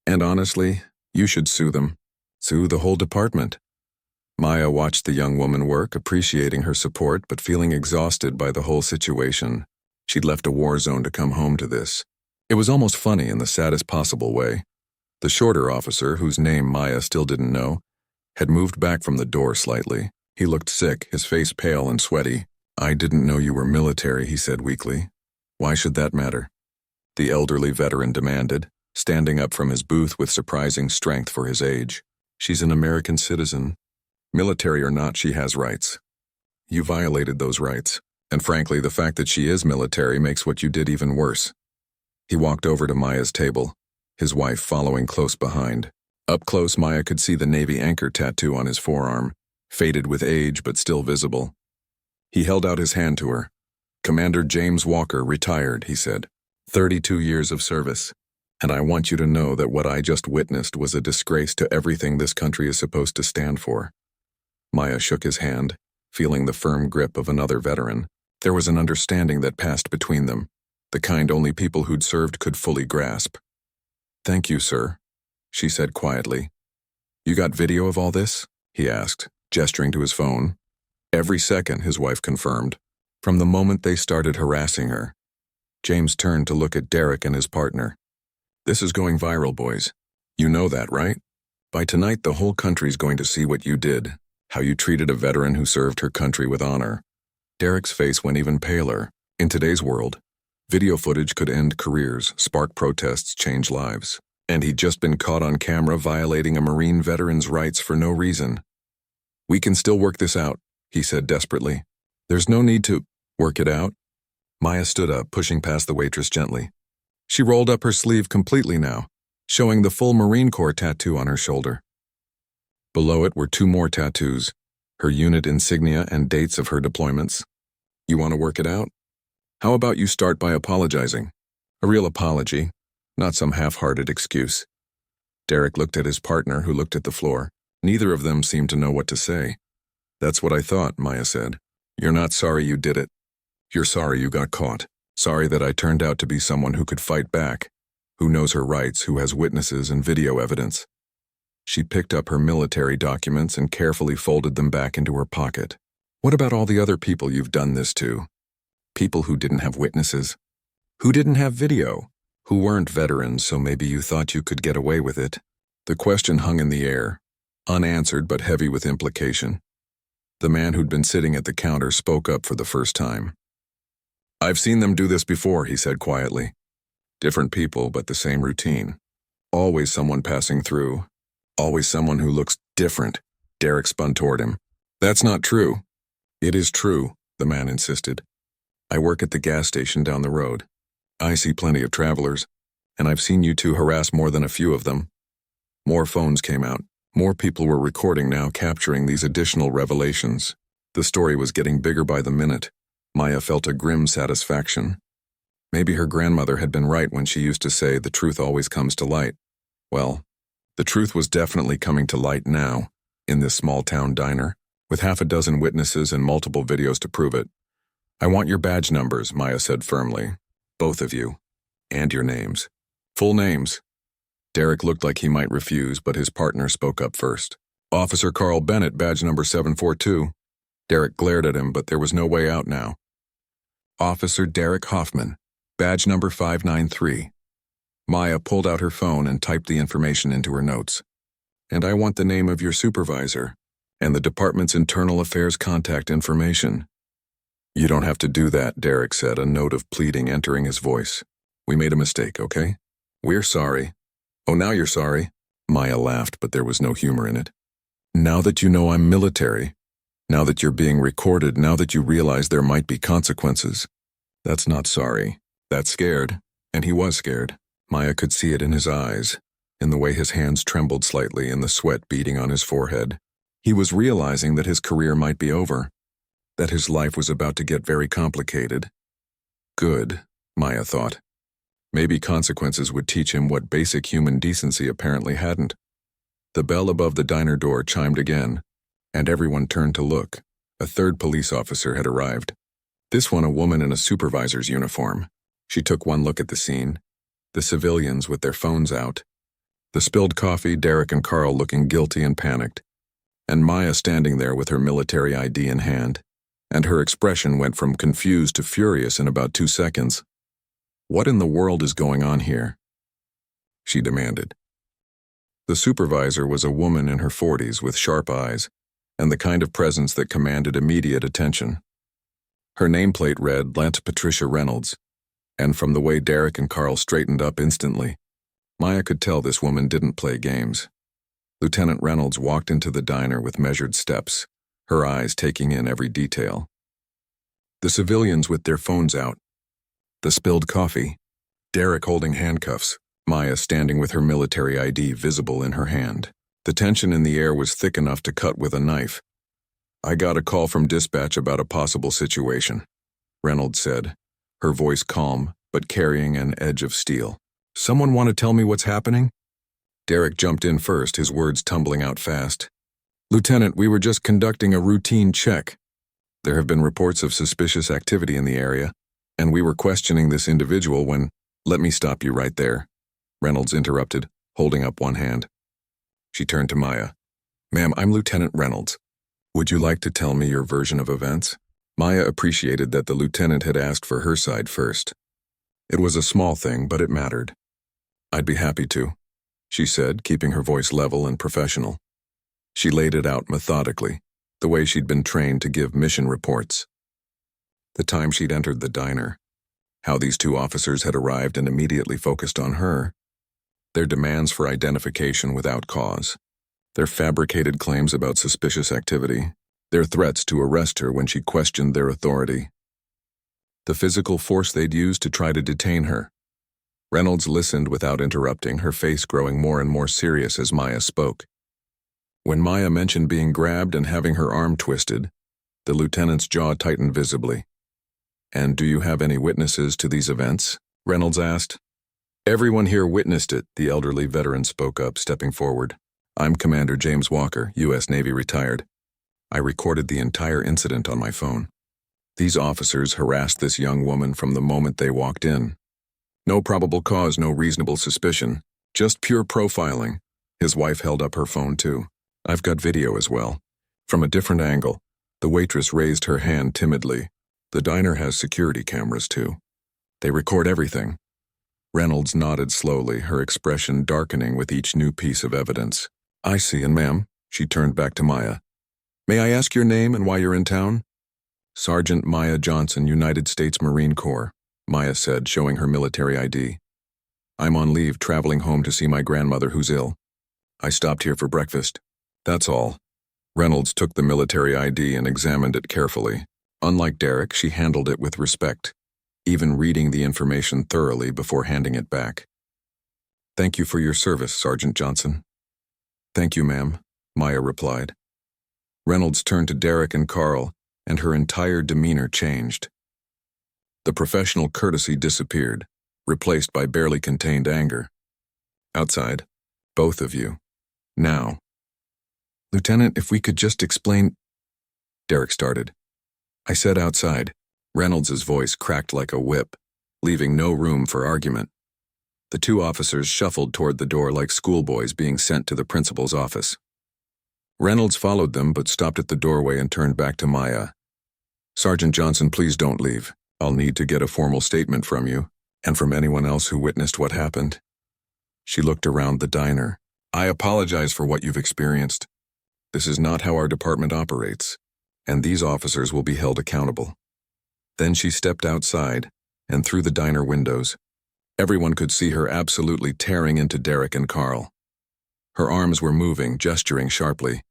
And honestly, you should sue them. Sue the whole department. Maya watched the young woman work, appreciating her support but feeling exhausted by the whole situation. She'd left a war zone to come home to this. It was almost funny in the saddest possible way. The shorter officer, whose name Maya still didn't know, had moved back from the door slightly. He looked sick, his face pale and sweaty. I didn't know you were military, he said weakly. Why should that matter? The elderly veteran demanded, standing up from his booth with surprising strength for his age. She's an American citizen. Military or not, she has rights. You violated those rights, and frankly, the fact that she is military makes what you did even worse. He walked over to Maya's table, his wife following close behind. Up close, Maya could see the Navy anchor tattoo on his forearm, faded with age but still visible. He held out his hand to her. Commander James Walker, retired, he said. 32 years of service. And I want you to know that what I just witnessed was a disgrace to everything this country is supposed to stand for. Maya shook his hand, feeling the firm grip of another veteran. There was an understanding that passed between them, the kind only people who'd served could fully grasp. Thank you, sir, she said quietly. You got video of all this? He asked, gesturing to his phone. Every second, his wife confirmed, from the moment they started harassing her. James turned to look at Derek and his partner. This is going viral, boys. You know that, right? By tonight, the whole country's going to see what you did, how you treated a veteran who served her country with honor. Derek's face went even paler. In today's world, video footage could end careers, spark protests, change lives. And he'd just been caught on camera violating a Marine veteran's rights for no reason. We can still work this out, he said desperately. There's no need to work it out. Maya stood up, pushing past the waitress gently. She rolled up her sleeve completely now, showing the full Marine Corps tattoo on her shoulder. Below it were 2 more tattoos, her unit insignia and dates of her deployments. You want to work it out? How about you start by apologizing? A real apology, not some half-hearted excuse. Derek looked at his partner, who looked at the floor. Neither of them seemed to know what to say. That's what I thought, Maya said. You're not sorry you did it. You're sorry you got caught. Sorry that I turned out to be someone who could fight back, who knows her rights, who has witnesses and video evidence. She picked up her military documents and carefully folded them back into her pocket. What about all the other people you've done this to? People who didn't have witnesses? Who didn't have video? Who weren't veterans, so maybe you thought you could get away with it? The question hung in the air, unanswered but heavy with implication. The man who'd been sitting at the counter spoke up for the first time. I've seen them do this before, he said quietly. Different people, but the same routine. Always someone passing through. Always someone who looks different. Derek spun toward him. That's not true. It is true, the man insisted. I work at the gas station down the road. I see plenty of travelers, and I've seen you two harass more than a few of them. More phones came out. More people were recording now, capturing these additional revelations. The story was getting bigger by the minute. Maya felt a grim satisfaction. Maybe her grandmother had been right when she used to say the truth always comes to light. Well, the truth was definitely coming to light now, in this small-town diner, with half a dozen witnesses and multiple videos to prove it. I want your badge numbers, Maya said firmly. Both of you. And your names. Full names. Derek looked like he might refuse, but his partner spoke up first. Officer Carl Bennett, badge number 742. Derek glared at him, but there was no way out now. Officer Derek Hoffman, badge number 593. Maya pulled out her phone and typed the information into her notes. And I want the name of your supervisor, and the department's internal affairs contact information. You don't have to do that, Derek said, a note of pleading entering his voice. We made a mistake, okay? We're sorry. Oh, now you're sorry? Maya laughed, but there was no humor in it. Now that you know I'm military, now that you're being recorded, now that you realize there might be consequences. That's not sorry. That's scared. And he was scared. Maya could see it in his eyes, in the way his hands trembled slightly and the sweat beading on his forehead. He was realizing that his career might be over, that his life was about to get very complicated. Good, Maya thought. Maybe consequences would teach him what basic human decency apparently hadn't. The bell above the diner door chimed again, and everyone turned to look. A third police officer had arrived. This one a woman in a supervisor's uniform. She took one look at the scene. The civilians with their phones out. The spilled coffee, Derek and Carl looking guilty and panicked. And Maya standing there with her military ID in hand. And her expression went from confused to furious in about 2 seconds. What in the world is going on here? She demanded. The supervisor was a woman in her 40s with sharp eyes, and the kind of presence that commanded immediate attention. Her nameplate read Lance Patricia Reynolds, and from the way Derek and Carl straightened up instantly, Maya could tell this woman didn't play games. Lieutenant Reynolds walked into the diner with measured steps, her eyes taking in every detail. The civilians with their phones out. The spilled coffee. Derek holding handcuffs. Maya standing with her military ID visible in her hand. The tension in the air was thick enough to cut with a knife. I got a call from dispatch about a possible situation, Reynolds said, her voice calm but carrying an edge of steel. Someone want to tell me what's happening? Derek jumped in first, his words tumbling out fast. Lieutenant, we were just conducting a routine check. There have been reports of suspicious activity in the area, and we were questioning this individual when— Let me stop you right there, Reynolds interrupted, holding up one hand. She turned to Maya. Ma'am, I'm Lieutenant Reynolds. Would you like to tell me your version of events? Maya appreciated that the lieutenant had asked for her side first. It was a small thing, but it mattered. I'd be happy to, she said, keeping her voice level and professional. She laid it out methodically, the way she'd been trained to give mission reports. The time she'd entered the diner, how these two officers had arrived and immediately focused on her, their demands for identification without cause, their fabricated claims about suspicious activity, their threats to arrest her when she questioned their authority, the physical force they'd used to try to detain her. Reynolds listened without interrupting, her face growing more and more serious as Maya spoke. When Maya mentioned being grabbed and having her arm twisted, the lieutenant's jaw tightened visibly. And do you have any witnesses to these events? Reynolds asked. Everyone here witnessed it, the elderly veteran spoke up, stepping forward. I'm Commander James Walker, U.S. Navy retired. I recorded the entire incident on my phone. These officers harassed this young woman from the moment they walked in. No probable cause, no reasonable suspicion, just pure profiling. His wife held up her phone too. I've got video as well. From a different angle, the waitress raised her hand timidly. The diner has security cameras too. They record everything. Reynolds nodded slowly, her expression darkening with each new piece of evidence. I see, and ma'am, she turned back to Maya. May I ask your name and why you're in town? Sergeant Maya Johnson, United States Marine Corps, Maya said, showing her military ID. I'm on leave traveling home to see my grandmother who's ill. I stopped here for breakfast. That's all. Reynolds took the military ID and examined it carefully. Unlike Derek, she handled it with respect, even reading the information thoroughly before handing it back. Thank you for your service, Sergeant Johnson. Thank you, ma'am, Maya replied. Reynolds turned to Derek and Carl, and her entire demeanor changed. The professional courtesy disappeared, replaced by barely contained anger. Outside, both of you. Now. Lieutenant, if we could just explain... Derek started. I said outside. Reynolds' voice cracked like a whip, leaving no room for argument. The two officers shuffled toward the door like schoolboys being sent to the principal's office. Reynolds followed them but stopped at the doorway and turned back to Maya. Sergeant Johnson, please don't leave. I'll need to get a formal statement from you, and from anyone else who witnessed what happened. She looked around the diner. I apologize for what you've experienced. This is not how our department operates, and these officers will be held accountable. Then she stepped outside and through the diner windows. Everyone could see her absolutely tearing into Derek and Carl. Her arms were moving, gesturing sharply.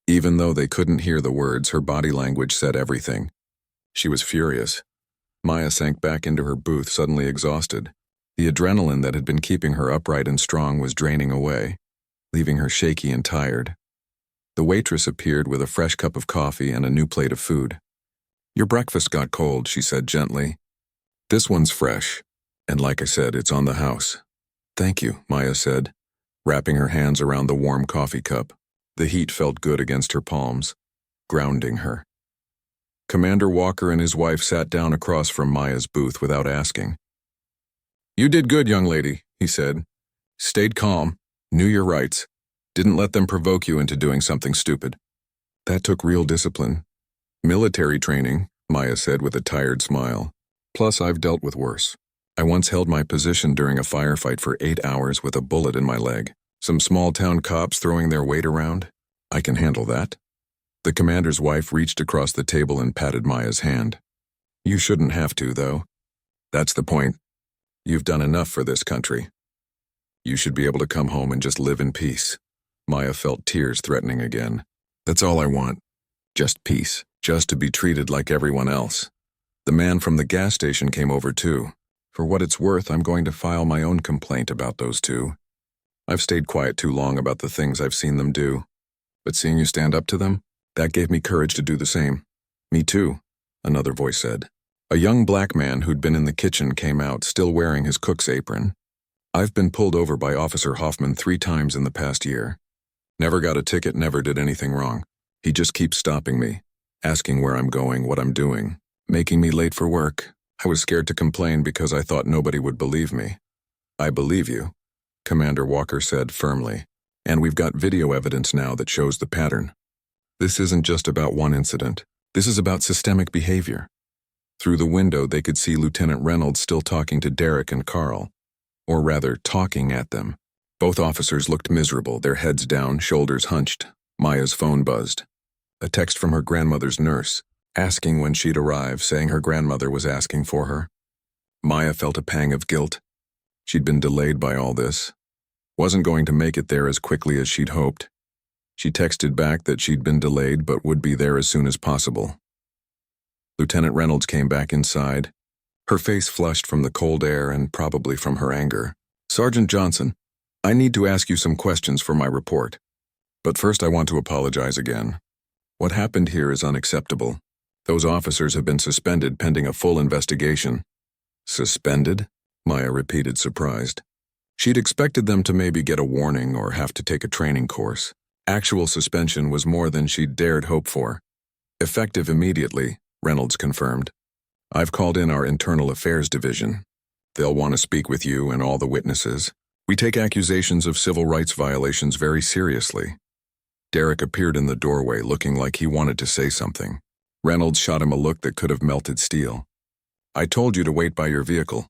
Even though they couldn't hear the words, her body language said everything. She was furious. Maya sank back into her booth, suddenly exhausted. The adrenaline that had been keeping her upright and strong was draining away, leaving her shaky and tired. The waitress appeared with a fresh cup of coffee and a new plate of food. Your breakfast got cold, she said gently. This one's fresh, and like I said, it's on the house. Thank you, Maya said, wrapping her hands around the warm coffee cup. The heat felt good against her palms, grounding her. Commander Walker and his wife sat down across from Maya's booth without asking. You did good, young lady, he said. Stayed calm, knew your rights, didn't let them provoke you into doing something stupid. That took real discipline. Military training, Maya said with a tired smile. Plus, I've dealt with worse. I once held my position during a firefight for 8 hours with a bullet in my leg. Some small-town cops throwing their weight around. I can handle that. The commander's wife reached across the table and patted Maya's hand. You shouldn't have to, though. That's the point. You've done enough for this country. You should be able to come home and just live in peace. Maya felt tears threatening again. That's all I want. Just peace. Just to be treated like everyone else. The man from the gas station came over too. For what it's worth, I'm going to file my own complaint about those two. I've stayed quiet too long about the things I've seen them do. But seeing you stand up to them, that gave me courage to do the same. Me too, another voice said. A young black man who'd been in the kitchen came out, still wearing his cook's apron. I've been pulled over by Officer Hoffman 3 times in the past year. Never got a ticket, never did anything wrong. He just keeps stopping me, asking where I'm going, what I'm doing, making me late for work. I was scared to complain because I thought nobody would believe me. I believe you, Commander Walker said firmly, and we've got video evidence now that shows the pattern. This isn't just about one incident. This is about systemic behavior. Through the window, they could see Lieutenant Reynolds still talking to Derek and Carl, or rather, talking at them. Both officers looked miserable, their heads down, shoulders hunched. Maya's phone buzzed. A text from her grandmother's nurse, asking when she'd arrive, saying her grandmother was asking for her. Maya felt a pang of guilt. She'd been delayed by all this. Wasn't going to make it there as quickly as she'd hoped. She texted back that she'd been delayed but would be there as soon as possible. Lieutenant Reynolds came back inside, her face flushed from the cold air and probably from her anger. Sergeant Johnson, I need to ask you some questions for my report. But first I want to apologize again. What happened here is unacceptable. Those officers have been suspended pending a full investigation. Suspended? Maya repeated, surprised. She'd expected them to maybe get a warning or have to take a training course. Actual suspension was more than she'd dared hope for. Effective immediately, Reynolds confirmed. I've called in our Internal Affairs Division. They'll want to speak with you and all the witnesses. We take accusations of civil rights violations very seriously. Derek appeared in the doorway looking like he wanted to say something. Reynolds shot him a look that could have melted steel. I told you to wait by your vehicle.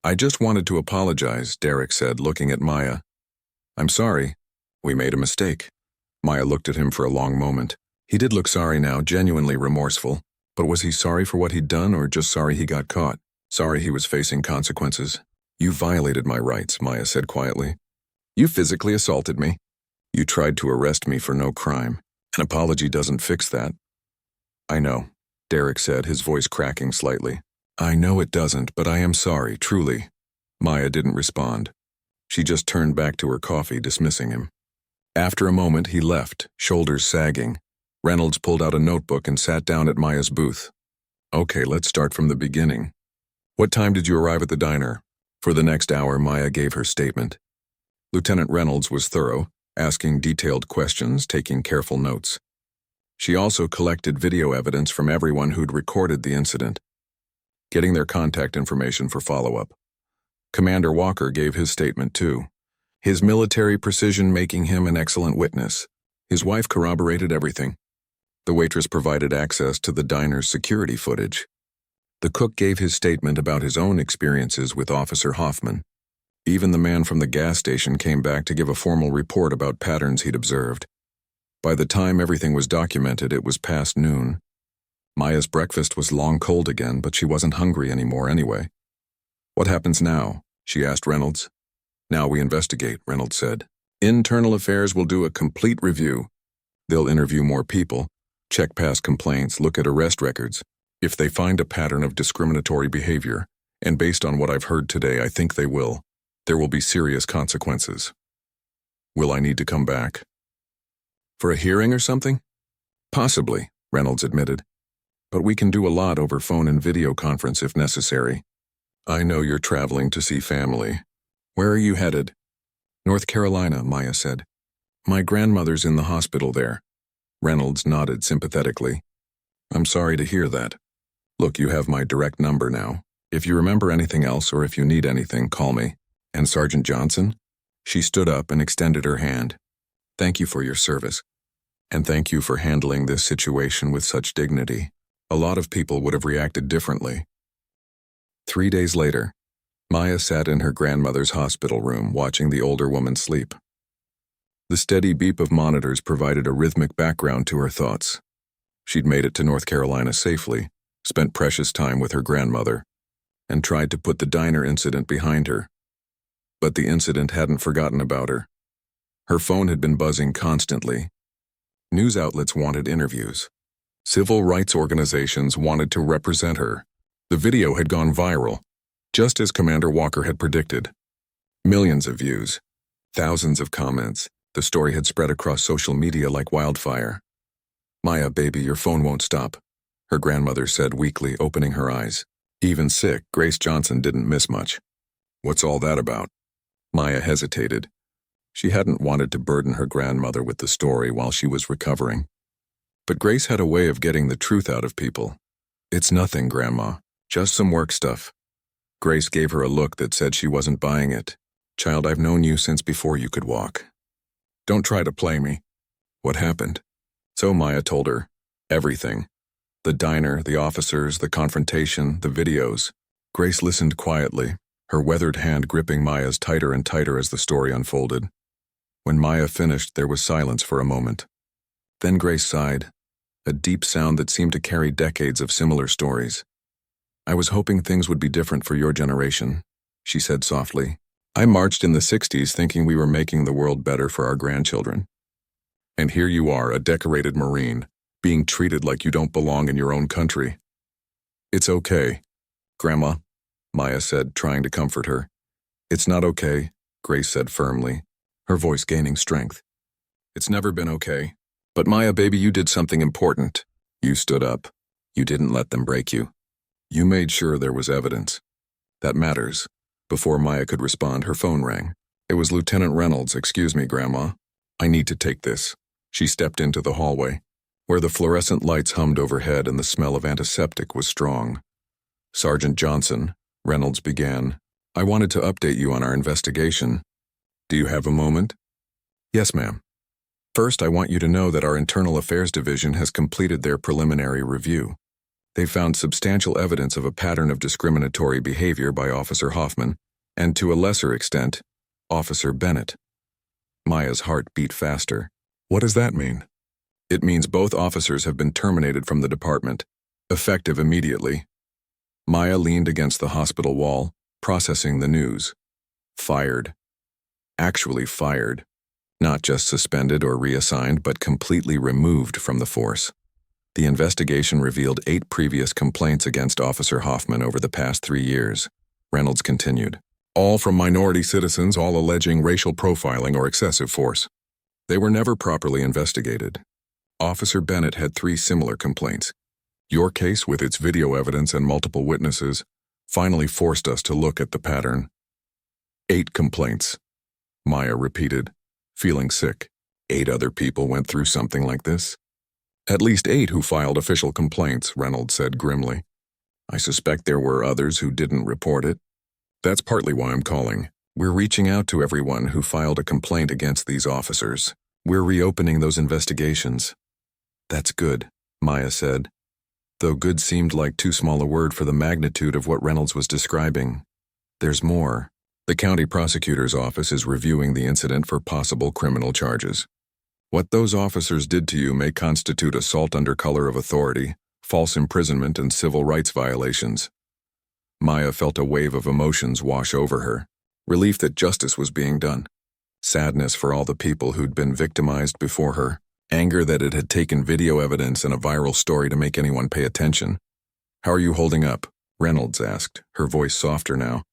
I just wanted to apologize, Derek said, looking at Maya. I'm sorry. We made a mistake. Maya looked at him for a long moment. He did look sorry now, genuinely remorseful. But was he sorry for what he'd done or just sorry he got caught? Sorry he was facing consequences? You violated my rights, Maya said quietly. You physically assaulted me. You tried to arrest me for no crime. An apology doesn't fix that. I know, Derek said, his voice cracking slightly. I know it doesn't, but I am sorry, truly. Maya didn't respond. She just turned back to her coffee, dismissing him. After a moment, he left, shoulders sagging. Reynolds pulled out a notebook and sat down at Maya's booth. Okay, let's start from the beginning. What time did you arrive at the diner? For the next hour, Maya gave her statement. Lieutenant Reynolds was thorough, asking detailed questions, taking careful notes. She also collected video evidence from everyone who'd recorded the incident, getting their contact information for follow-up. Commander Walker gave his statement too, his military precision making him an excellent witness. His wife corroborated everything. The waitress provided access to the diner's security footage. The cook gave his statement about his own experiences with Officer Hoffman. Even the man from the gas station came back to give a formal report about patterns he'd observed. By the time everything was documented, it was past noon. Maya's breakfast was long cold again, but she wasn't hungry anymore anyway. What happens now? She asked Reynolds. Now we investigate, Reynolds said. Internal Affairs will do a complete review. They'll interview more people, check past complaints, look at arrest records. If they find a pattern of discriminatory behavior, and based on what I've heard today, I think they will, there will be serious consequences. Will I need to come back? For a hearing or something? Possibly, Reynolds admitted. But we can do a lot over phone and video conference if necessary. I know you're traveling to see family. Where are you headed? North Carolina, Maya said. My grandmother's in the hospital there. Reynolds nodded sympathetically. I'm sorry to hear that. Look, you have my direct number now. If you remember anything else or if you need anything, call me. And Sergeant Johnson? She stood up and extended her hand. Thank you for your service. And thank you for handling this situation with such dignity. A lot of people would have reacted differently. 3 days later, Maya sat in her grandmother's hospital room watching the older woman sleep. The steady beep of monitors provided a rhythmic background to her thoughts. She'd made it to North Carolina safely, spent precious time with her grandmother, and tried to put the diner incident behind her. But the incident hadn't forgotten about her. Her phone had been buzzing constantly. News outlets wanted interviews. Civil rights organizations wanted to represent her. The video had gone viral, just as Commander Walker had predicted. Millions of views, thousands of comments. The story had spread across social media like wildfire. Maya, baby, your phone won't stop, her grandmother said weakly, opening her eyes. Even sick, Grace Johnson didn't miss much. What's all that about? Maya hesitated. She hadn't wanted to burden her grandmother with the story while she was recovering. But Grace had a way of getting the truth out of people. It's nothing, Grandma. Just some work stuff. Grace gave her a look that said she wasn't buying it. Child, I've known you since before you could walk. Don't try to play me. What happened? So Maya told her. Everything. The diner, the officers, the confrontation, the videos. Grace listened quietly, her weathered hand gripping Maya's tighter and tighter as the story unfolded. When Maya finished, there was silence for a moment. Then Grace sighed, a deep sound that seemed to carry decades of similar stories. I was hoping things would be different for your generation, she said softly. I marched in the 60s thinking we were making the world better for our grandchildren. And here you are, a decorated Marine, being treated like you don't belong in your own country. It's okay, Grandma, Maya said, trying to comfort her. It's not okay, Grace said firmly, her voice gaining strength. It's never been okay. But Maya, baby, you did something important. You stood up. You didn't let them break you. You made sure there was evidence. That matters. Before Maya could respond, her phone rang. It was Lieutenant Reynolds. Excuse me, Grandma. I need to take this. She stepped into the hallway, where the fluorescent lights hummed overhead and the smell of antiseptic was strong. Sergeant Johnson, Reynolds began. I wanted to update you on our investigation. Do you have a moment? Yes, ma'am. First, I want you to know that our Internal Affairs Division has completed their preliminary review. They found substantial evidence of a pattern of discriminatory behavior by Officer Hoffman, and to a lesser extent, Officer Bennett. Maya's heart beat faster. What does that mean? It means both officers have been terminated from the department, effective immediately. Maya leaned against the hospital wall, processing the news. Fired. Actually fired. Not just suspended or reassigned, but completely removed from the force. The investigation revealed 8 previous complaints against Officer Hoffman over the past 3 years. Reynolds continued. All from minority citizens, all alleging racial profiling or excessive force. They were never properly investigated. Officer Bennett had 3 similar complaints. Your case, with its video evidence and multiple witnesses, finally forced us to look at the pattern. 8 complaints. Maya repeated, feeling sick. 8 other people went through something like this? At least 8 who filed official complaints, Reynolds said grimly. I suspect there were others who didn't report it. That's partly why I'm calling. We're reaching out to everyone who filed a complaint against these officers. We're reopening those investigations. That's good, Maya said, though good seemed like too small a word for the magnitude of what Reynolds was describing. There's more. The county prosecutor's office is reviewing the incident for possible criminal charges. What those officers did to you may constitute assault under color of authority, false imprisonment, and civil rights violations. Maya felt a wave of emotions wash over her. Relief that justice was being done. Sadness for all the people who'd been victimized before her. Anger that it had taken video evidence and a viral story to make anyone pay attention. How are you holding up? Reynolds asked, her voice softer now.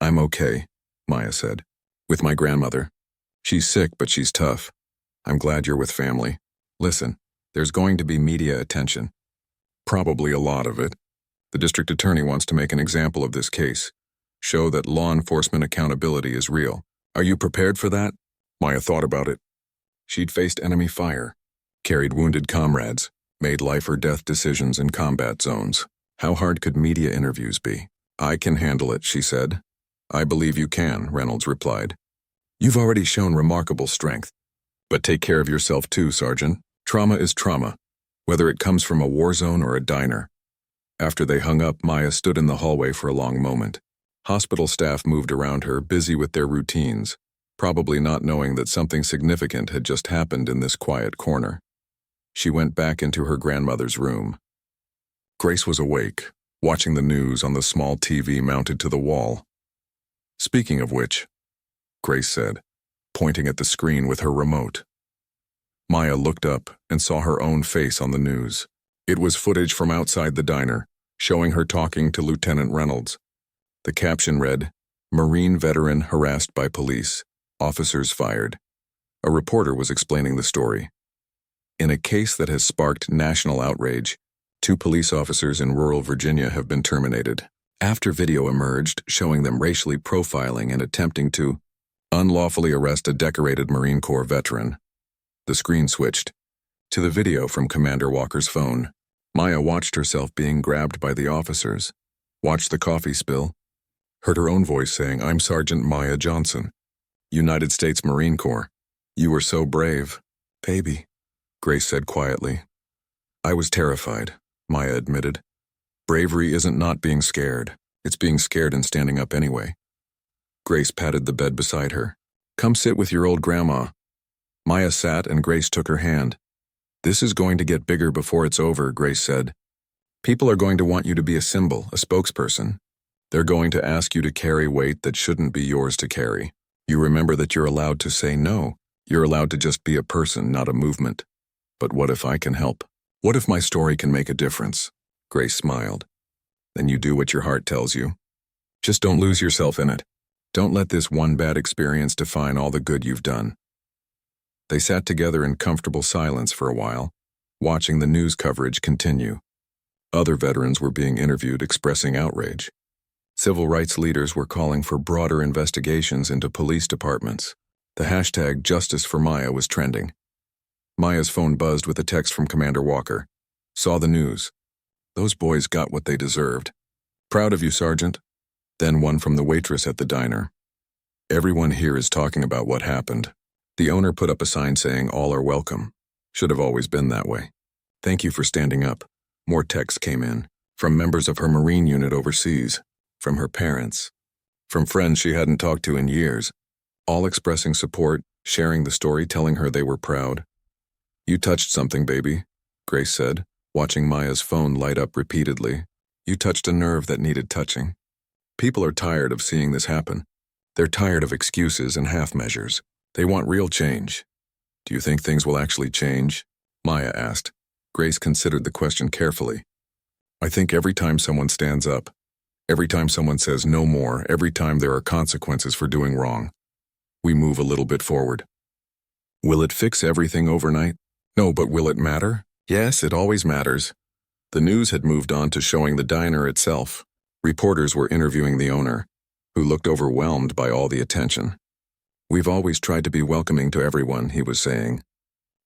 I'm okay, Maya said. With my grandmother. She's sick, but she's tough. I'm glad you're with family. Listen, there's going to be media attention. Probably a lot of it. The district attorney wants to make an example of this case. Show that law enforcement accountability is real. Are you prepared for that? Maya thought about it. She'd faced enemy fire, carried wounded comrades, made life or death decisions in combat zones. How hard could media interviews be? I can handle it, she said. I believe you can, Reynolds replied. You've already shown remarkable strength. But take care of yourself too, Sergeant. Trauma is trauma, whether it comes from a war zone or a diner. After they hung up, Maya stood in the hallway for a long moment. Hospital staff moved around her, busy with their routines, probably not knowing that something significant had just happened in this quiet corner. She went back into her grandmother's room. Grace was awake, watching the news on the small TV mounted to the wall. Speaking of which, Grace said, pointing at the screen with her remote. Maya looked up and saw her own face on the news. It was footage from outside the diner, showing her talking to Lieutenant Reynolds. The caption read, Marine veteran harassed by police, officers fired. A reporter was explaining the story. In a case that has sparked national outrage, 2 police officers in rural Virginia have been terminated, after video emerged showing them racially profiling and attempting to unlawfully arrest a decorated Marine Corps veteran. The screen switched to the video from Commander Walker's phone. Maya watched herself being grabbed by the officers, watched the coffee spill, heard her own voice saying, I'm Sergeant Maya Johnson, United States Marine Corps. You were so brave. Baby, Grace said quietly. I was terrified, Maya admitted. Bravery isn't not being scared. It's being scared and standing up anyway. Grace patted the bed beside her. Come sit with your old grandma. Maya sat and Grace took her hand. This is going to get bigger before it's over, Grace said. People are going to want you to be a symbol, a spokesperson. They're going to ask you to carry weight that shouldn't be yours to carry. You remember that you're allowed to say no. You're allowed to just be a person, not a movement. But what if I can help? What if my story can make a difference? Grace smiled. Then you do what your heart tells you. Just don't lose yourself in it. Don't let this one bad experience define all the good you've done. They sat together in comfortable silence for a while, watching the news coverage continue. Other veterans were being interviewed, expressing outrage. Civil rights leaders were calling for broader investigations into police departments. The hashtag Justice for Maya was trending. Maya's phone buzzed with a text from Commander Walker. Saw the news. Those boys got what they deserved. Proud of you, Sergeant. Then one from the waitress at the diner. Everyone here is talking about what happened. The owner put up a sign saying all are welcome. Should have always been that way. Thank you for standing up. More texts came in, from members of her Marine unit overseas, from her parents, from friends she hadn't talked to in years, all expressing support, sharing the story, telling her they were proud. You touched something, baby, Grace said, watching Maya's phone light up repeatedly. You touched a nerve that needed touching. People are tired of seeing this happen. They're tired of excuses and half measures. They want real change. Do you think things will actually change? Maya asked. Grace considered the question carefully. I think every time someone stands up, every time someone says no more, every time there are consequences for doing wrong, we move a little bit forward. Will it fix everything overnight? No, but will it matter? Yes, it always matters. The news had moved on to showing the diner itself. Reporters were interviewing the owner, who looked overwhelmed by all the attention. We've always tried to be welcoming to everyone, he was saying.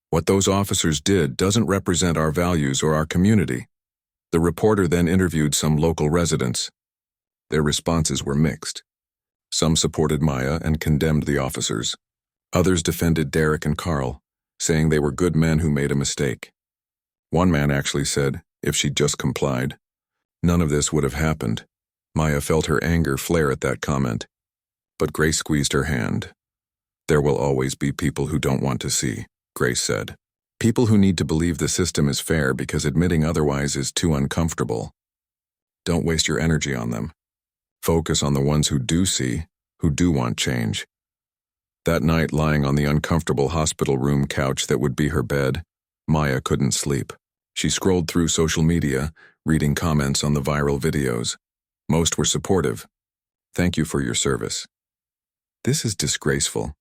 What those officers did doesn't represent our values or our community. The reporter then interviewed some local residents. Their responses were mixed. Some supported Maya and condemned the officers. Others defended Derek and Carl, saying they were good men who made a mistake. One man actually said, if she'd just complied, none of this would have happened. Maya felt her anger flare at that comment. But Grace squeezed her hand. There will always be people who don't want to see, Grace said. People who need to believe the system is fair because admitting otherwise is too uncomfortable. Don't waste your energy on them. Focus on the ones who do see, who do want change. That night, lying on the uncomfortable hospital room couch that would be her bed, Maya couldn't sleep. She scrolled through social media, reading comments on the viral videos. Most were supportive. Thank you for your service. This is disgraceful.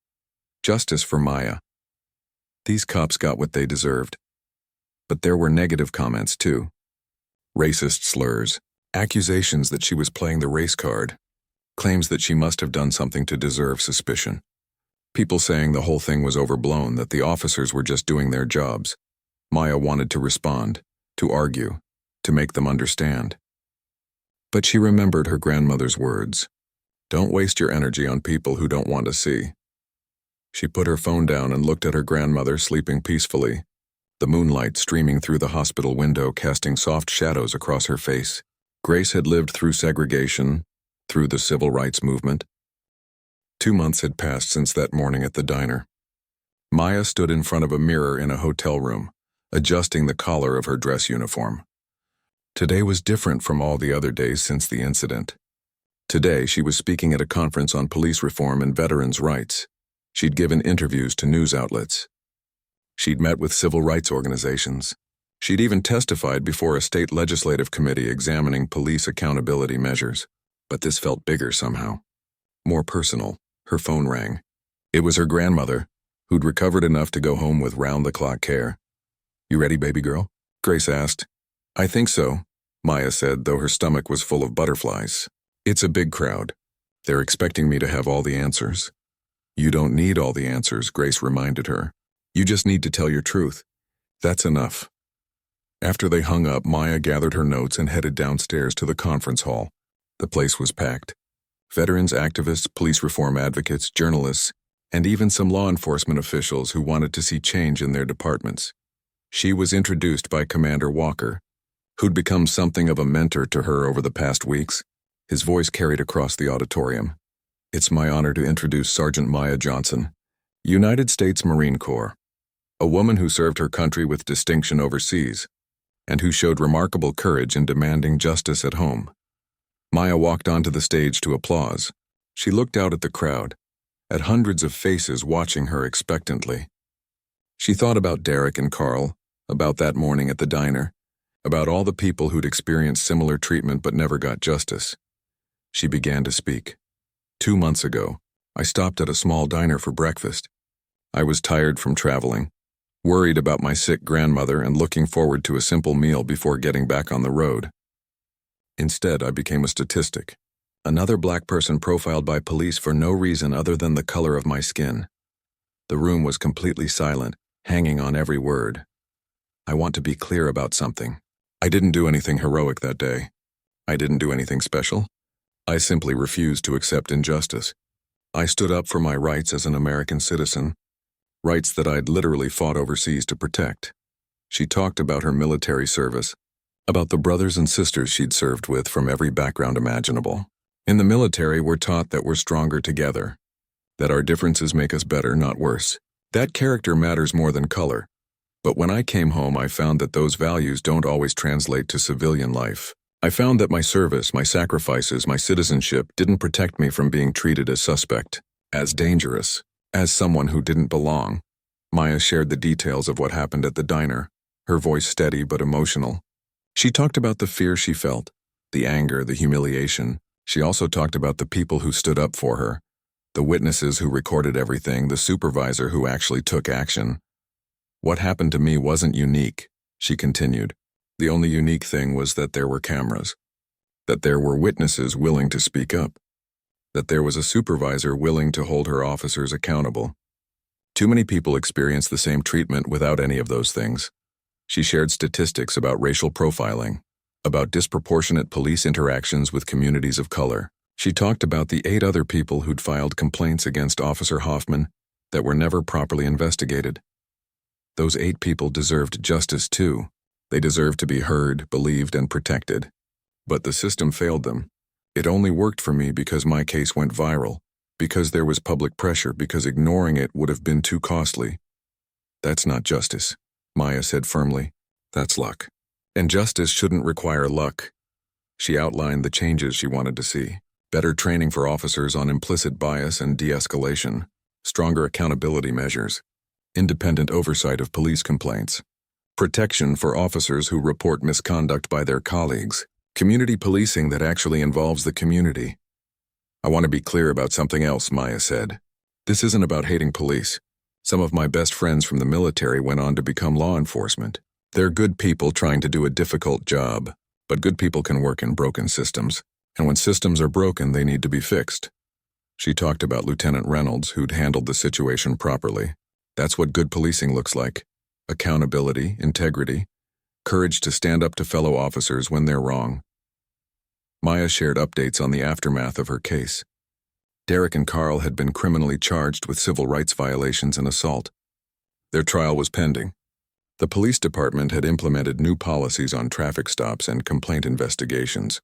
Justice for Maya. These cops got what they deserved. But there were negative comments too. Racist slurs, accusations that she was playing the race card, claims that she must have done something to deserve suspicion. People saying the whole thing was overblown, that the officers were just doing their jobs. Maya wanted to respond, to argue, to make them understand. But she remembered her grandmother's words. Don't waste your energy on people who don't want to see. She put her phone down and looked at her grandmother sleeping peacefully, the moonlight streaming through the hospital window casting soft shadows across her face. Grace had lived through segregation, through the civil rights movement. 2 months had passed since that morning at the diner. Maya stood in front of a mirror in a hotel room, adjusting the collar of her dress uniform. Today was different from all the other days since the incident. Today, she was speaking at a conference on police reform and veterans' rights. She'd given interviews to news outlets. She'd met with civil rights organizations. She'd even testified before a state legislative committee examining police accountability measures. But this felt bigger somehow. More personal. Her phone rang. It was her grandmother, who'd recovered enough to go home with round-the-clock care. You ready, baby girl? Grace asked. I think so, Maya said, though her stomach was full of butterflies. It's a big crowd. They're expecting me to have all the answers. You don't need all the answers, Grace reminded her. You just need to tell your truth. That's enough. After they hung up, Maya gathered her notes and headed downstairs to the conference hall. The place was packed. Veterans activists, police reform advocates, journalists, and even some law enforcement officials who wanted to see change in their departments. She was introduced by Commander Walker, who'd become something of a mentor to her over the past weeks. His voice carried across the auditorium. It's my honor to introduce Sergeant Maya Johnson, United States Marine Corps, a woman who served her country with distinction overseas, and who showed remarkable courage in demanding justice at home. Maya walked onto the stage to applause. She looked out at the crowd, at hundreds of faces watching her expectantly. She thought about Derek and Carl, about that morning at the diner, about all the people who'd experienced similar treatment but never got justice. She began to speak. 2 months ago, I stopped at a small diner for breakfast. I was tired from traveling, worried about my sick grandmother and looking forward to a simple meal before getting back on the road. Instead, I became a statistic. Another black person profiled by police for no reason other than the color of my skin. The room was completely silent, hanging on every word. I want to be clear about something. I didn't do anything heroic that day. I didn't do anything special. I simply refused to accept injustice. I stood up for my rights as an American citizen, rights that I'd literally fought overseas to protect. She talked about her military service, about the brothers and sisters she'd served with from every background imaginable. In the military, we're taught that we're stronger together, that our differences make us better, not worse. That character matters more than color. But when I came home, I found that those values don't always translate to civilian life. I found that my service, my sacrifices, my citizenship didn't protect me from being treated as suspect, as dangerous, as someone who didn't belong. Maya shared the details of what happened at the diner, her voice steady but emotional. She talked about the fear she felt, the anger, the humiliation. She also talked about the people who stood up for her, the witnesses who recorded everything, the supervisor who actually took action. What happened to me wasn't unique, she continued. The only unique thing was that there were cameras, that there were witnesses willing to speak up, that there was a supervisor willing to hold her officers accountable. Too many people experience the same treatment without any of those things. She shared statistics about racial profiling, about disproportionate police interactions with communities of color. She talked about the 8 other people who'd filed complaints against Officer Hoffman that were never properly investigated. Those 8 people deserved justice too. They deserved to be heard, believed, and protected. But the system failed them. It only worked for me because my case went viral, because there was public pressure, because ignoring it would have been too costly. That's not justice, Maya said firmly. That's luck. And justice shouldn't require luck. She outlined the changes she wanted to see. Better training for officers on implicit bias and de-escalation, stronger accountability measures, independent oversight of police complaints, protection for officers who report misconduct by their colleagues, community policing that actually involves the community. I want to be clear about something else, Maya said. This isn't about hating police. Some of my best friends from the military went on to become law enforcement. They're good people trying to do a difficult job, but good people can work in broken systems. And when systems are broken, they need to be fixed. She talked about Lieutenant Reynolds, who'd handled the situation properly. That's what good policing looks like. Accountability, integrity, courage to stand up to fellow officers when they're wrong. Maya shared updates on the aftermath of her case. Derek and Carl had been criminally charged with civil rights violations and assault. Their trial was pending. The police department had implemented new policies on traffic stops and complaint investigations.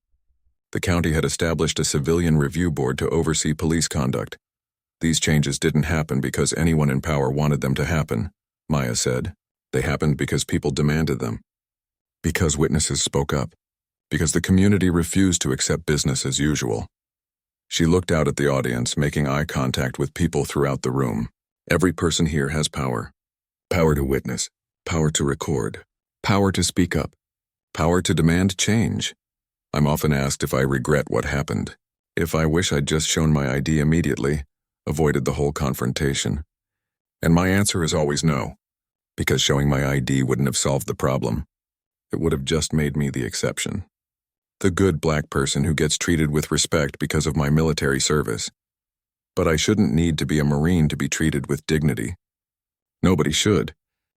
The county had established a civilian review board to oversee police conduct. These changes didn't happen because anyone in power wanted them to happen, Maya said. They happened because people demanded them. Because witnesses spoke up. Because the community refused to accept business as usual. She looked out at the audience, making eye contact with people throughout the room. Every person here has power. Power to witness. Power to record. Power to speak up. Power to demand change. I'm often asked if I regret what happened, if I wish I'd just shown my ID immediately, avoided the whole confrontation. And my answer is always no, because showing my ID wouldn't have solved the problem. It would have just made me the exception. The good black person who gets treated with respect because of my military service. But I shouldn't need to be a Marine to be treated with dignity. Nobody should.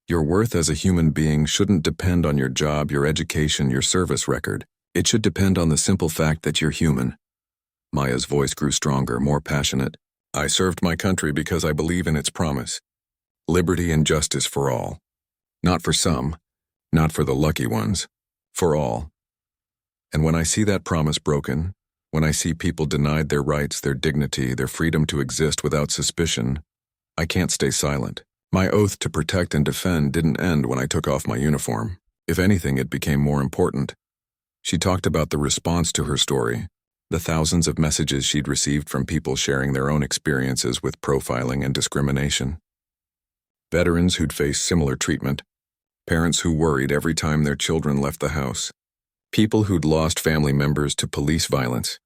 Your worth as a human being shouldn't depend on your job, your education, your service record. It should depend on the simple fact that you're human. Maya's voice grew stronger, more passionate. I served my country because I believe in its promise. Liberty and justice for all. Not for some, not for the lucky ones, for all. And when I see that promise broken, when I see people denied their rights, their dignity, their freedom to exist without suspicion, I can't stay silent. My oath to protect and defend didn't end when I took off my uniform. If anything, it became more important. She talked about the response to her story, the thousands of messages she'd received from people sharing their own experiences with profiling and discrimination. Veterans who'd faced similar treatment, parents who worried every time their children left the house, people who'd lost family members to police violence.